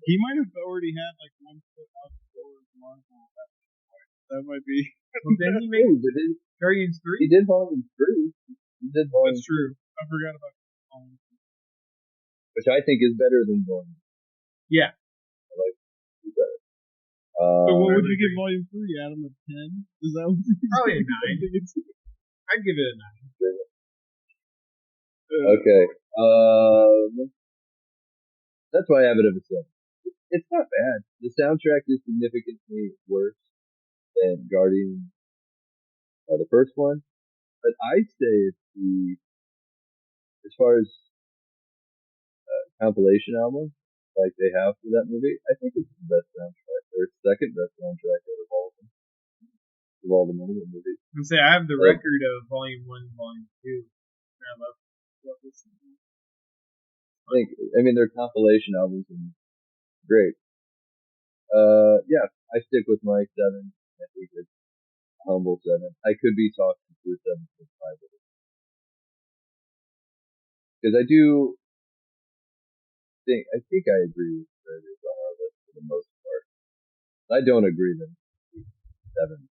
He might have already had like one foot out the door of Marvel at that point. That might be. Well, then he made Guardians 3. He did Volume 3. That's true. I forgot about Volume 3. Which I think is better than Volume 3. Yeah. I like it better. So what would you give Volume 3, Adam? A 10? Is that what probably a 9. I'd give it a 9. Okay. That's why I have it at a 7. It's not bad. The soundtrack is significantly worse than Guardians, the first one, but I'd say it's as far as compilation album like they have for that movie, I think it's the best soundtrack, or second best soundtrack out of all of them, of all the Marvel movies. I have the record of Volume 1 and Volume 2. I love this. I mean, they're compilation albums and great. Yeah, I stick with my 7. I think it's a humble 7. I could be talking to a 7.5 because I think I agree with Curtis on our list for the most part. I don't agree that 7.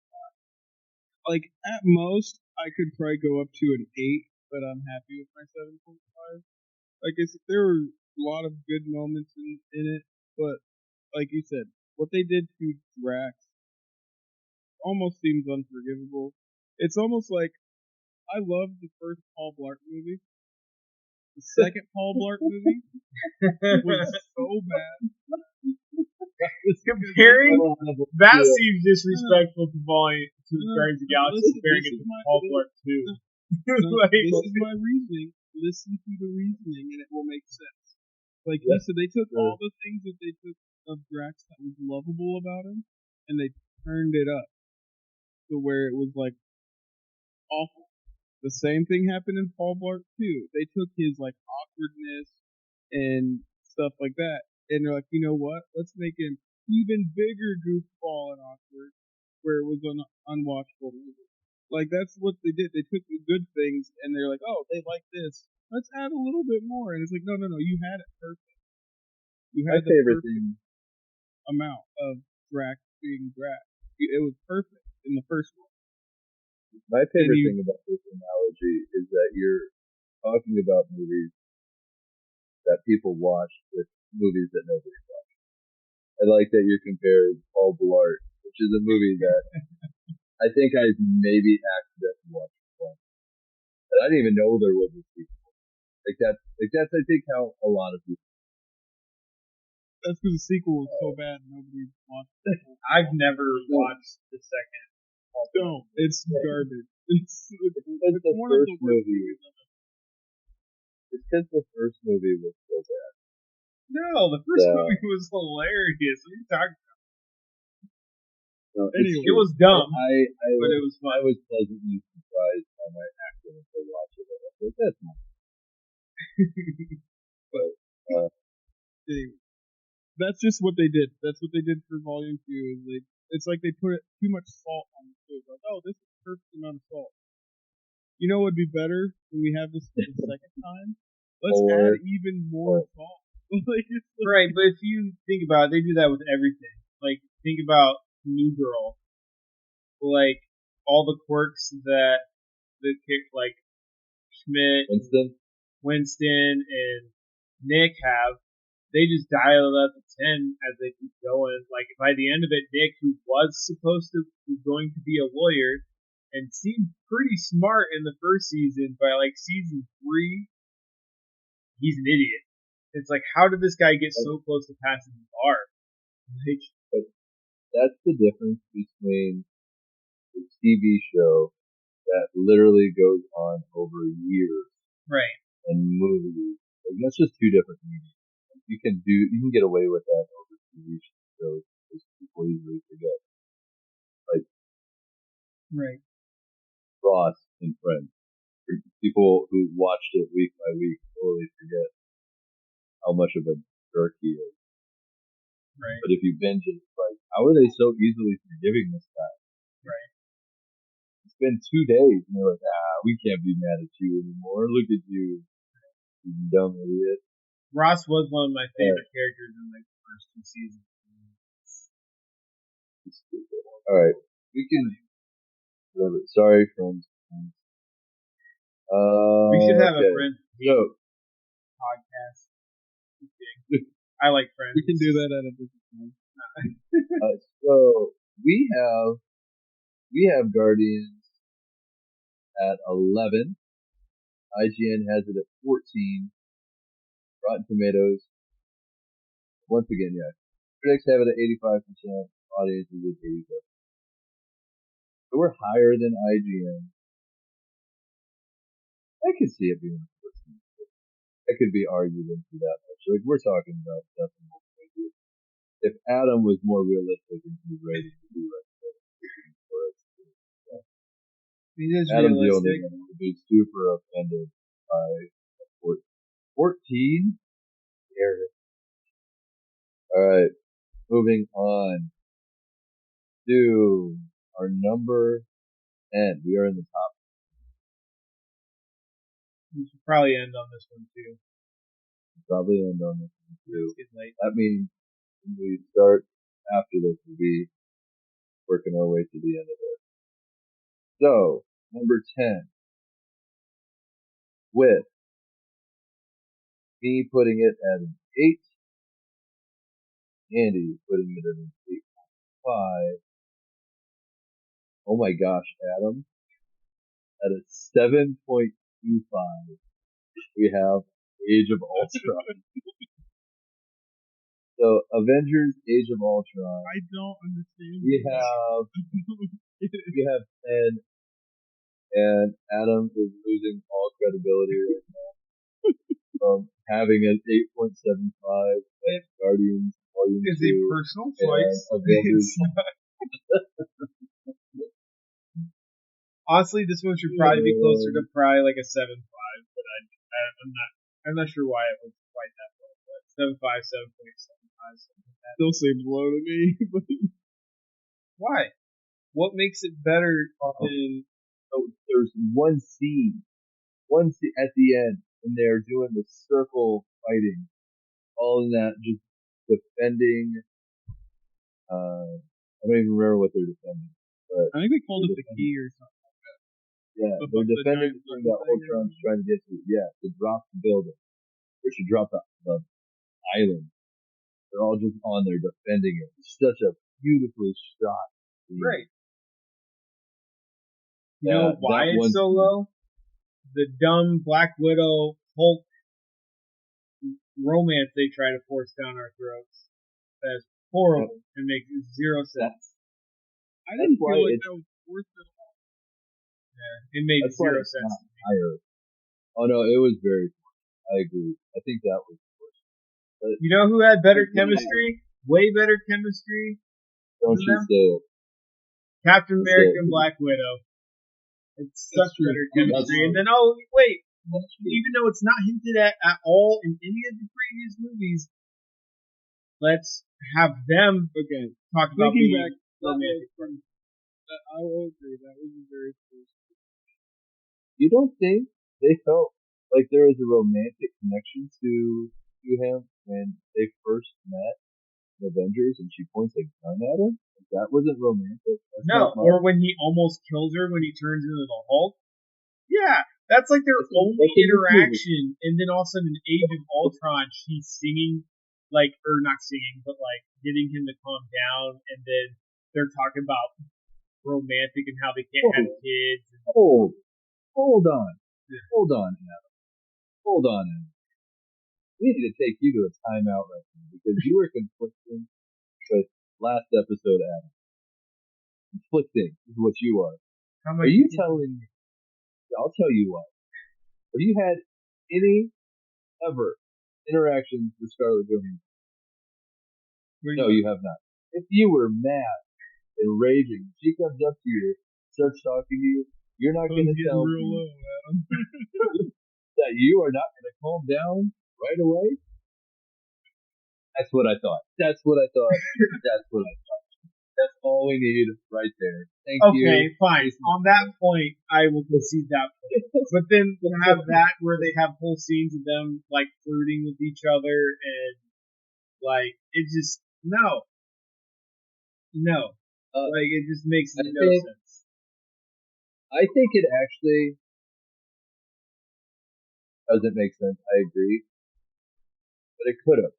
Like at most, I could probably go up to an 8, but I'm happy with my 7.5. Like there were a lot of good moments in it, but like you said, what they did to Drax almost seems unforgivable. It's almost like I loved the first Paul Blart movie. The second Paul Blart movie was so bad. Comparing that seems disrespectful to Guardians of the Galaxy. Comparing it to Paul Blart 2. This is my reasoning. Listen to the reasoning, and it will make sense. Like he Yeah. said, they took Sure. all the things that they took of Drax that was lovable about him, and they turned it up to where it was like awful. The same thing happened in Paul Blart too. They took his like awkwardness and stuff like that, and they're like, you know what? Let's make him even bigger goofball and awkward, where it was unwatchable movie. Like that's what they did. They took the good things and they're like, oh, they like this. Let's add a little bit more. And it's like, no, no, no. You had it perfect. You My had the favorite perfect thing. amount of Drax being Drax. It was perfect in the first one. My And favorite you, thing about this analogy is that you're talking about movies that people watch with movies that nobody watched. I like that you're comparing Paul Blart, which is a movie that I think I maybe accidentally watched once. And I didn't even know there was a sequel. That's I think how a lot of people. that's because the sequel was so bad nobody watched it. I've never watched the second. No, it's garbage. It's because the one of first the worst movie. movies ever. It's because the first movie was so bad. No, the first movie was hilarious. What are you talking about? No, Anyway, It was dumb, but it was fun. I was pleasantly surprised by my accidentally watch it. I was like, that's not. But anyway, that's just what they did. That's what they did for Volume 2. Is it's like they put too much salt on the food. Like, oh, this is perfect amount of salt. You know what would be better when we have this for the second time? Let's add even more salt. Right, but if you think about it, they do that with everything. Like, think about New Girl. Like, all the quirks that like Schmidt, Winston, and Nick have, they just dial it up to 10 as they keep going. Like, by the end of it, Nick, who was going to be a lawyer and seemed pretty smart in the first season, by like season 3, he's an idiot. It's like, how did this guy get so close to passing the bar? Like, but that's the difference between a TV show that literally goes on over years right. and movies. Like, that's just two different mediums. You can get away with that over TV shows because people easily forget. Like Right. Ross and Friends. People who watched it week by week totally forget how much of a jerk he is. Right. But if you binge it, it's like, how are they so easily forgiving this guy? Right. It's been 2 days, and they're like, we can't be mad at you anymore. Look at you, you dumb idiot. Ross was one of my favorite characters in like the first 2 seasons. All right, we can. Whatever. Sorry, friends. We should have a Friends So, podcast. I like Friends. We can do that at a different time. so we have Guardians at 11. IGN has it at 14. Rotten Tomatoes, once again, yeah. Critics have it at 85%. Audience is at 85%. So we're higher than IGN. I could see it being 14. That could be argued into that much. Like, we're talking about decimal figures. If Adam was more realistic in his rating, he'd be right for us. He is Adam's the only realistic. one who would be super offended by 14. All right, moving on to our number 10. We are in the top. We should probably end on this one too. Probably end on this one too. It's getting late. That means when we start after this, we'll be working our way to the end of it. So, number 10, with me putting it at an 8, Andy putting it at an 8.5. Oh my gosh, Adam, at a 7.25, we have Age of Ultron. So, Avengers Age of Ultron. I don't understand. We have 10, and Adam is losing all credibility right now. from having an 8.75 at Guardians Volume It's a 2 personal and choice. Avengers. It's not- Honestly, this one should probably be closer to probably like a 7.5, but I'm not sure why it was quite that low. But 7.5, 7.75, something like that. Still seems low to me. Why? What makes it better than? So there's one scene at the end, and they're doing the circle fighting, all in that just defending. I don't even remember what they're defending, but I think they called it the defending. key or something. Yeah, Above they're the defending giant the thing button that thing or Ultron's trying to get to. Yeah, to drop the building, or to drop the island. They're all just on there defending it. It's such a beautifully shot scene. Right. You know why it's so low? The dumb Black Widow Hulk romance they try to force down our throats. That's horrible and makes zero sense. I didn't why feel like it's- that was worth it. Yeah, it made That's why zero it's sense. not higher. Oh no, it was very. I agree. I think that was worse. But You know who had better chemistry? Way better chemistry? don't you them? say it? Captain That's America it. and Black Widow. It's That's such true. better That's chemistry. true. And then, oh, wait. Even though it's not hinted at all in any of the previous movies, let's have them Okay. talk about Thinking being back, romantic. I will agree. That was a very close. You don't think they felt like there was a romantic connection to him when they first met in Avengers, and she points a gun at him? Like, that wasn't romantic. That's No, not or love. when he almost kills her when he turns into the Hulk. Yeah, that's like their That's only in this movie. interaction. And then all of a sudden, in Age of Ultron, she's singing, like, or not singing, but like getting him to calm down. And then they're talking about romantic and how they can't have kids. Hold on, Adam. Hold on, Adam. We need to take you to a timeout right now because you were conflicting with last episode, Adam. Conflicting is what you are. How Are much you telling me? I'll tell you what. Have you had any ever interactions with Scarlett Johansson? No, you have not. If you were mad and raging, she comes up to you, starts talking to you, you're not going to tell real me low, Adam. that you are not going to calm down right away? That's what I thought. That's what I thought. That's what I thought. That's all we need right there. Thank you. Okay, fine. On that point, I will concede that point. But then we'll have that where they have whole scenes of them like flirting with each other and like it just no. Like it just makes I no think- sense. I think it actually doesn't make sense. I agree. But it could have.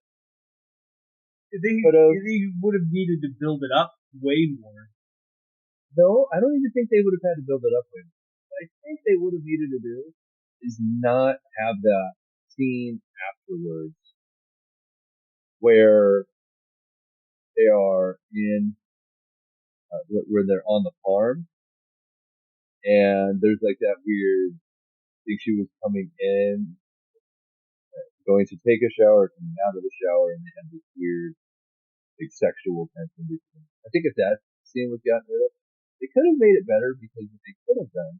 They would have needed to build it up way more. No, I don't even think they would have had to build it up with. What I think they would have needed to do is not have that scene afterwards where they are in, where they're on the farm, and there's like that weird thing. She was coming in, going to take a shower, coming out of the shower, and they had this weird, like, sexual tension between. I think if that scene was gotten rid of, they could have made it better because what they could have done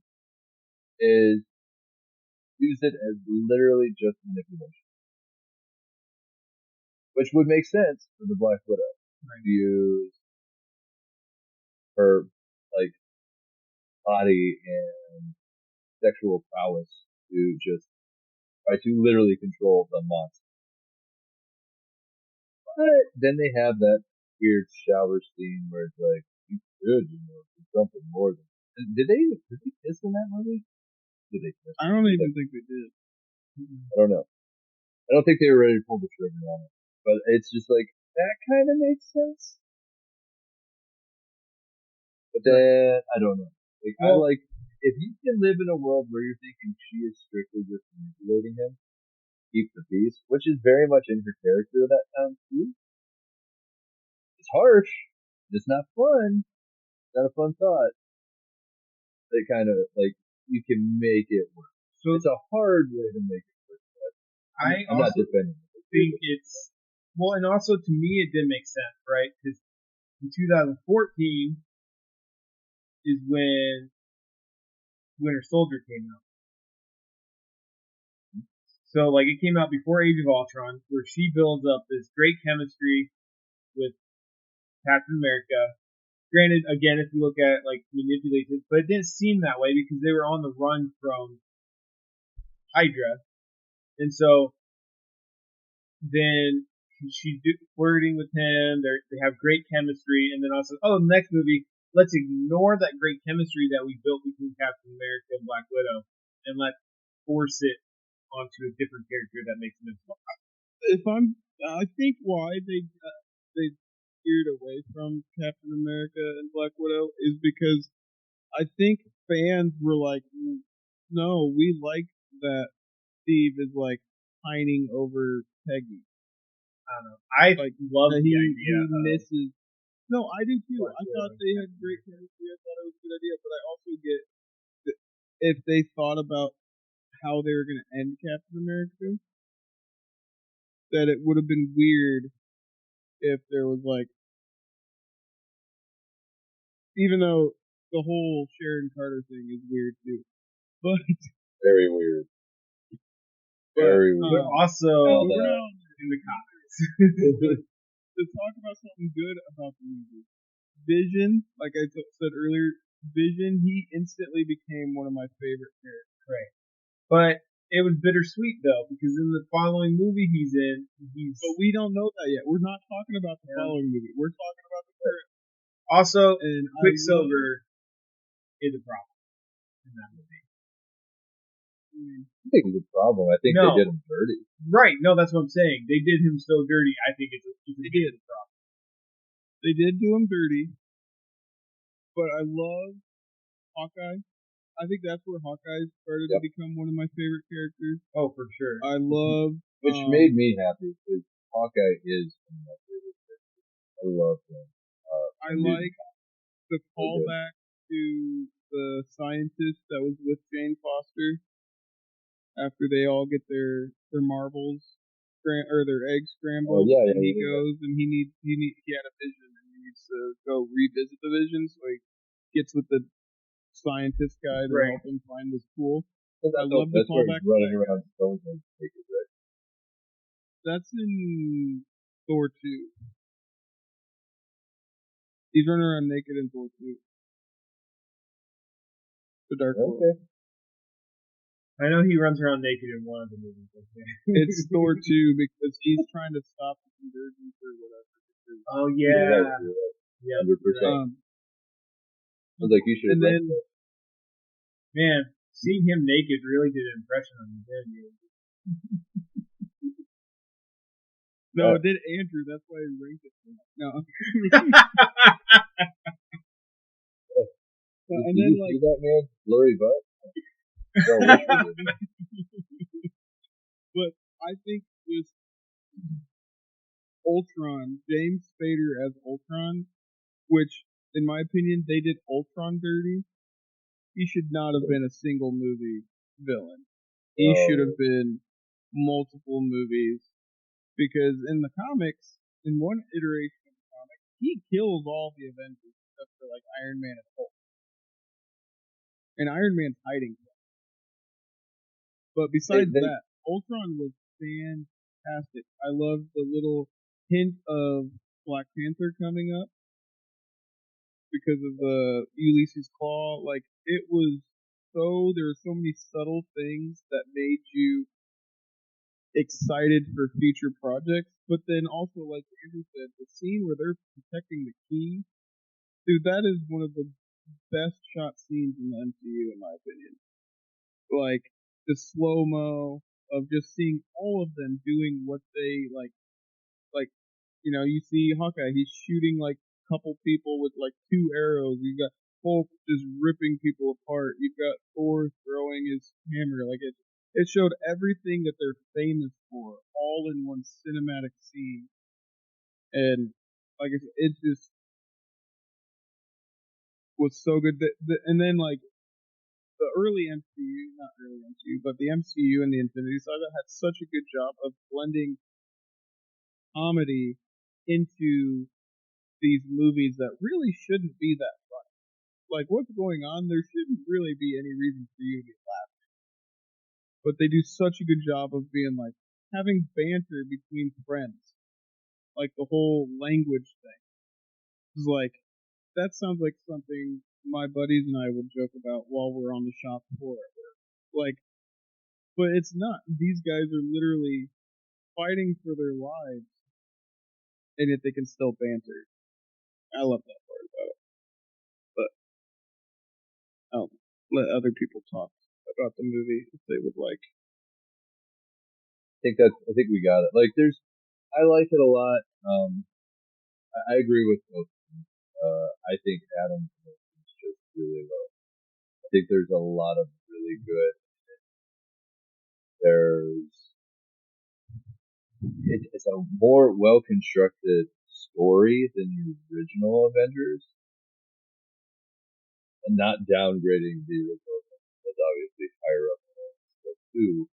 is use it as literally just manipulation, which would make sense for the Black Widow. Right. Use her like body and sexual prowess to just try to literally control the monster. But then they have that weird shower scene where it's like, you should, do something more than. Did they kiss in that movie? Did they kiss? I don't even think they did. I don't know. I don't think they were ready to pull the trigger on it. But it's just like, that kind of makes sense. But then, I don't know. Like, I like, if you can live in a world where you're thinking she is strictly just manipulating him, keep the peace, which is very much in her character at that time too. It's harsh. It's not fun. It's not a fun thought. They kind of, like, you can make it work. So it's a hard way to make it work. I I'm not also defending it. think it's well, and also to me it didn't make sense, right? Because in 2014 is when Winter Soldier came out. So like it came out before Age of Ultron, where she builds up this great chemistry with Captain America. Granted, again, if you look at like manipulated, but it didn't seem that way because they were on the run from Hydra, and so then she's flirting with him. They have great chemistry, and then also, oh, the next movie, let's ignore that great chemistry that we built between Captain America and Black Widow, and let's force it onto a different character that makes sense. I think why they steered away from Captain America and Black Widow is because I think fans were like, no, we like that Steve is like pining over Peggy. I don't know. I Like love that the he idea. misses. No, I do too. Black I Widow. thought they had great chemistry. I thought it was a good idea, but I also get that if they thought about how they were going to end Captain America, that it would have been weird if there was like, even though the whole Sharon Carter thing is weird too, but Very weird. but Very weird. But also Now we're that not in the comics. to talk about something good about the movie. Vision, like I said earlier, Vision, he instantly became one of my favorite characters. Right. But it was bittersweet though, because in the following movie he's in, But we don't know that yet. We're not talking about the following movie. We're talking about the current. also And Quicksilver is a problem in that movie. I think it's a problem. I think No. they did him dirty. Right, no, that's what I'm saying. They did him so dirty. I think it's a problem. They did do him dirty, but I love Hawkeye. I think that's where Hawkeye started to become one of my favorite characters. Oh, for sure. I love Which made me happy because Hawkeye is one of my favorite characters. I love him. I like the callback to the scientist that was with Jane Foster after they all get their marbles or their eggs scrambled. And he goes and he had a vision and he needs to go revisit the vision, so he gets with the scientist guy to help him find this pool. I love the callback. Running around Stonehenge naked, right? That's in Thor 2. He's running around naked in Thor 2. The Dark World. Okay. I know he runs around naked in one of the movies. It's Thor 2 because he's trying to stop the convergence or whatever. Oh yeah. Yeah, 100%. I was like, you should have and then, man, seeing him naked really did an impression on me, didn't you? No, it did Andrew. That's why he ranked it. No. And then, you see that, man? Blurry butt. But I think with Ultron, James Spader as Ultron, which, in my opinion, they did Ultron dirty. He should not have been a single movie villain. He should have been multiple movies. Because in the comics, in one iteration of the comic, he kills all the Avengers except for like Iron Man and Hulk. And Iron Man's hiding from him. But besides that, Ultron was fantastic. I love the little hint of Black Panther coming up because of the Ulysses Claw. Like it was there were so many subtle things that made you excited for future projects. But then also, like Andrew said, the scene where they're protecting the key, dude, that is one of the best shot scenes in the MCU, in my opinion. Like the slow mo of just seeing all of them doing what they like. You see Hawkeye, he's shooting like a couple people with like 2 arrows. You got Hulk just ripping people apart. You've got Thor throwing his hammer. Like it showed everything that they're famous for, all in one cinematic scene. And like it just was so good. And then like the early MCU, not early MCU, but the MCU and the Infinity Saga had such a good job of blending comedy into these movies that really shouldn't be that funny. Like, what's going on? There shouldn't really be any reason for you to be laughing. But they do such a good job of being like having banter between friends, like the whole language thing. It's like that sounds like something my buddies and I would joke about while we're on the shop floor at work. Like, but it's not. These guys are literally fighting for their lives, and yet they can still banter. I love that part about it. But I'll let other people talk about the movie if they would like. I think we got it. Like, I like it a lot. I agree with both. I think Adam's is just really low. I think there's a lot of really good. There's it's a more well constructed story than the original Avengers, and not downgrading the original. That's obviously higher up on the list too.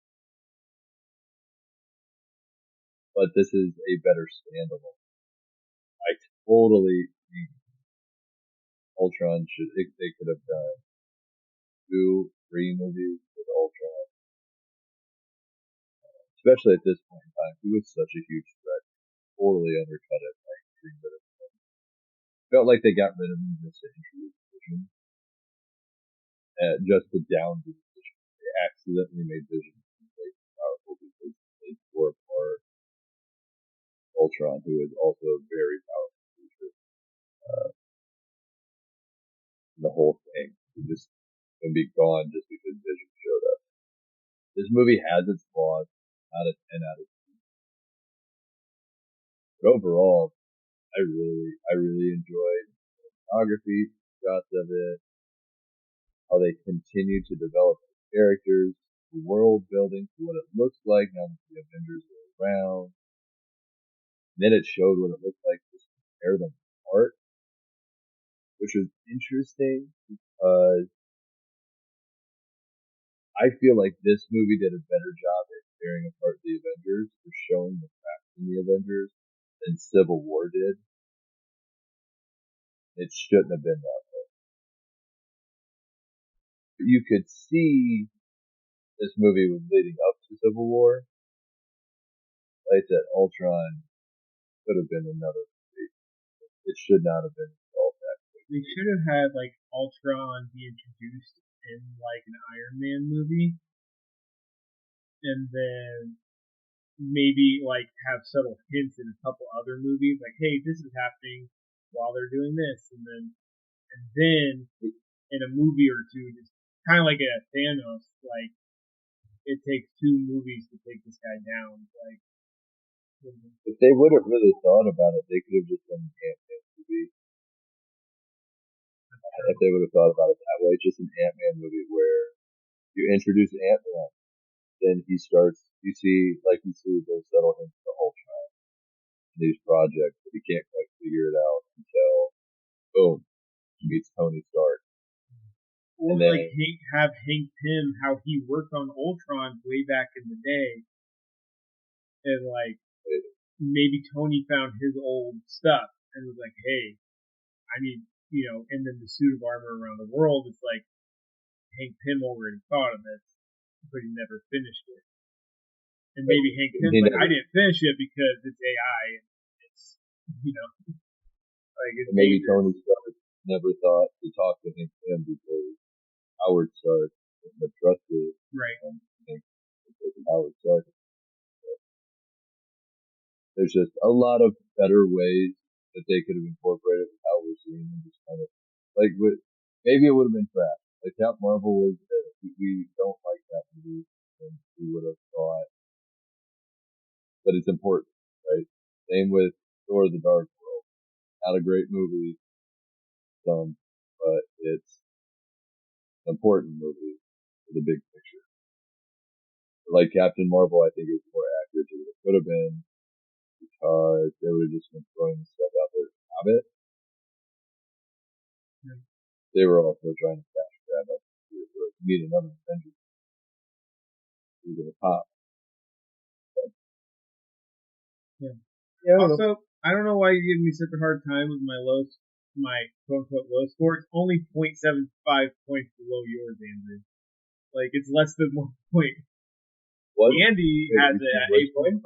But this is a better standalone. I totally think Ultron they could have done 2, 3 movies with Ultron, especially at this point in time. He was such a huge threat, totally undercut it by getting rid of him. Felt like they got rid of him just to introduce Vision, just to downgrade Vision. They accidentally made Vision like powerful because they tore apart Ultron, who is also a very powerful creature. Uh, the whole thing. He just can be gone just because Vision showed up. This movie has its flaws, not a 10 out of 10. But overall, I really enjoyed the photography, shots of it, how they continue to develop the characters, the world building, what it looks like now that the Avengers are around. And then it showed what it looked like to compare them apart, which was interesting because I feel like this movie did a better job at tearing apart the Avengers or showing the cracks in the Avengers than Civil War did. It shouldn't have been that way. But you could see this movie was leading up to Civil War. Like I said, Ultron could have been another movie. It should not have been all that quick. They should have had like Ultron be introduced in like an Iron Man movie, and then maybe like have subtle hints in a couple other movies, like, hey, this is happening while they're doing this, and then in a movie or two, just kind of like a Thanos, like it takes 2 movies to take this guy down. Like, If they would have really thought about it, they could have just done an Ant-Man movie. If they would have thought about it that way, just an Ant-Man movie where you introduce Ant-Man, then you see those subtle hints to Ultron in these projects, but he can't quite figure it out until, boom, he meets Tony Stark. or like have Hank Pym, how he worked on Ultron way back in the day, and like maybe Tony found his old stuff and was like, hey, I need, and then the suit of armor around the world is like Hank Pym already thought of this, but he never finished it. And maybe Hank Pym's like, I didn't finish it because it's AI and it's, like it's maybe dangerous. Tony Stark never thought to talk to Hank Pym because Howard Stark the trusted Right. Howard Stark. There's just a lot of better ways that they could have incorporated with how we're seeing them. Just kind of like maybe it would have been trash. Like Captain Marvel was, we don't like that movie, and we would have thought, but it's important, right? Same with Thor: The Dark World. Not a great movie, but it's an important movie for the big picture. Like Captain Marvel, I think is more accurate to what it could have been because they would have just been throwing stuff out there to have it. They were also trying to cash grab us. meet another Avenger who's gonna pop. Yeah. Yeah, I don't know. Also, I don't know why you're giving me such a hard time with my quote unquote low score. It's only 0.75 points below yours, Andrew. Like it's less than 1 point. What? Andy Wait, has you it said at which one? 8.5,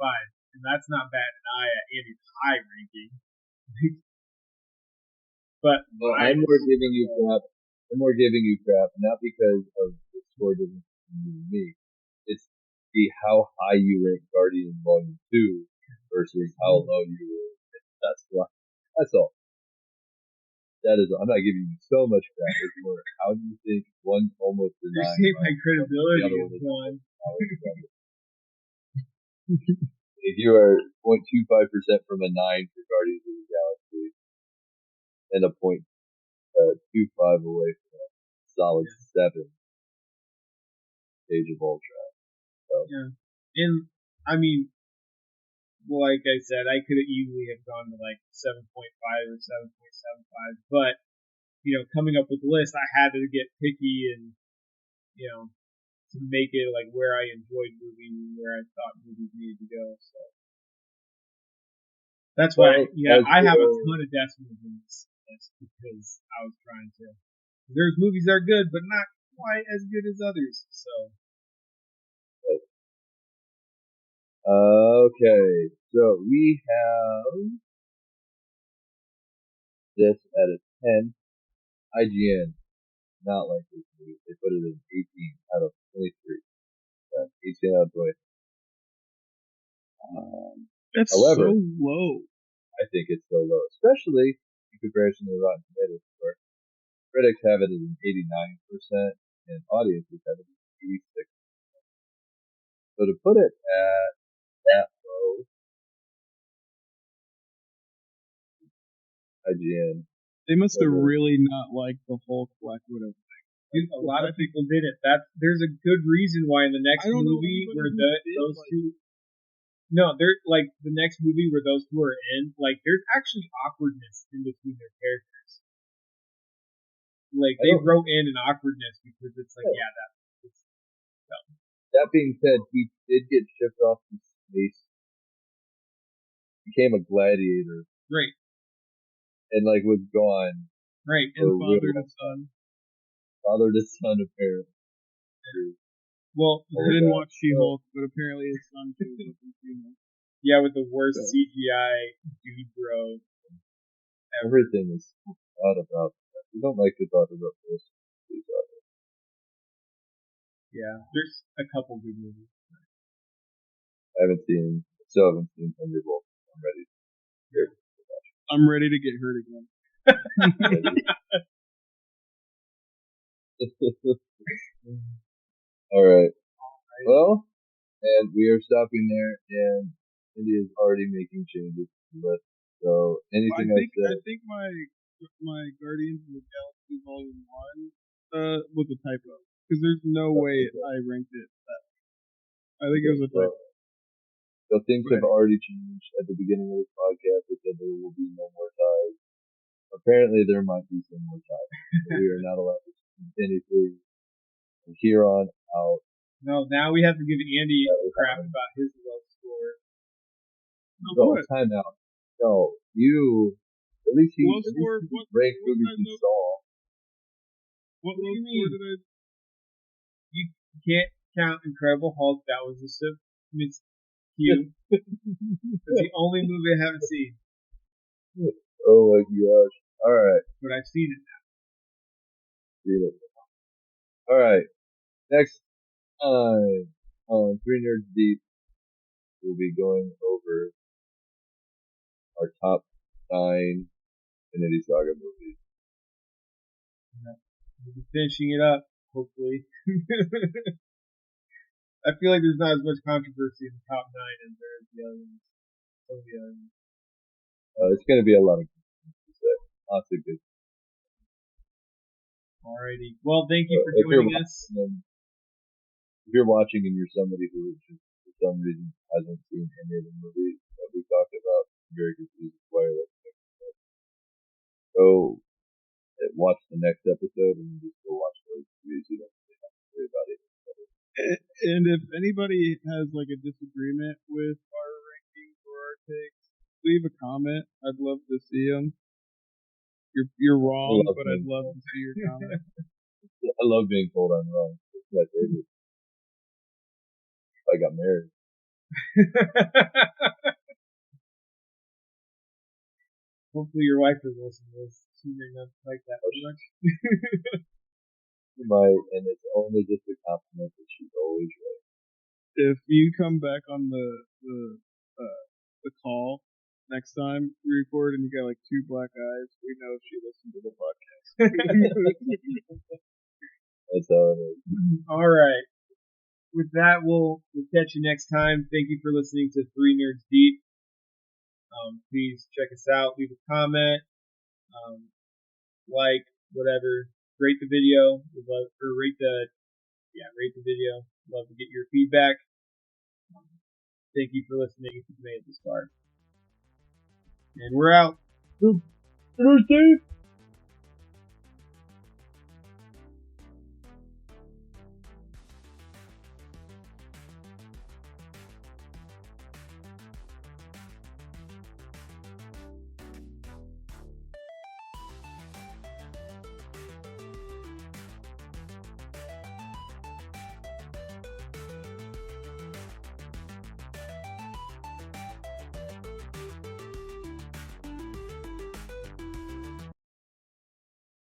and that's not bad an eye at Andy's high ranking. But Well, I'm more giving you crap. I'm more giving you crap, not because of the score difference between you and me. It's see how high you rank Guardian Volume 2 versus how low you rank. That's why. That's all. That is. I'm not giving you so much crap. It's more, how do you think one's almost a you're 9, saying my right? The credibility other is one is gone. If you are 0.25% from a 9 for Guardians of the Galaxy and a 0.25 away from a solid 7 Age of Ultron. So, Yeah. And I mean, like I said, I could have easily have gone to like 7.5 or 7.75, but coming up with the list, I had to get picky and to make it like where I enjoyed movies and where I thought movies needed to go. So that's why, I have a ton of decimals in this list because I was trying to. There's movies that are good, but not quite as good as others. So okay, so we have this at a 10. IGN, not like this movie. They put it in 18 out of 23. 18 out of 20. That's However, so low. I think it's so low, especially in comparison to the Rotten Tomatoes score. Critics have it at an 89%, and audiences have it at 86. So to put it at that low, IGN. They must have really not liked the Hulk Black Widow. dude, a lot of people did it. There's a good reason why in the next I don't know movie anybody where who did those like two. No, they're like the next movie where those two are in. Like, there's actually awkwardness in between their characters. Like they wrote in an awkwardness because it's like, That being said, he did get shipped off to space, became a gladiator, right, and like was gone right, for and a real father to long son. time. Father to son, apparently. Well, I didn't watch She-Hulk, but apparently his son too was in She-Hulk. yeah, with the worst CGI dude bro. Everything is thought about. We don't like to talk about this. Yeah, there's a couple good movies. Still haven't seen Thunderbolt. I'm ready. I'm ready to get hurt again. All right. Well, and we are stopping there, and India is already making changes to the list. So anything I think my Guardians of the Galaxy Volume 1 was a typo because there's no way I ranked it that way. I think it was a typo. So things have already changed at the beginning of this podcast. They said there will be no more ties. Apparently, there might be some more ties. We are not allowed to say anything from here on out. No, now we have to give Andy crap about his low score. No, time out. No, you. At least he ranked movies he saw. What low score did I? You can't count Incredible Hulk. That was a miscue. It's the only movie I haven't seen. Oh my gosh. Alright. But I've seen it now. Alright. Next time on Three Nerds Deep, we'll be going over our top 9 Infinity Saga movies. We'll be finishing it up, hopefully. I feel like there's not as much controversy in the top 9 as there is the other ones. Some of the other ones. It's going to be a lot of good things to say. Lots of good. Alrighty. Well, thank you for joining us. If you're watching and you're somebody who just, for some reason, hasn't seen any of the movies that we talked about, I'm very confused why you're listening. Go watch the next episode and just go watch those movies. You don't And if anybody has like a disagreement with our rankings or our takes, leave a comment. I'd love to see them. You're I wrong, love but I'd being love told. to see your comment. I love being told I'm wrong. It's my favorite. If I got married. Hopefully your wife doesn't listen to this. She may not like that too much. She might, and it's only just a compliment that she's always right. If you come back on the call next time we record and you got like two black eyes, we know she listened to the podcast. That's how it is. All right. With that, we'll catch you next time. Thank you for listening to Three Nerds Deep. Please check us out. Leave a comment, like, whatever. Rate the video. Rate the video. Love to get your feedback. Thank you for listening if you've made it this far. And we're out. Thursday.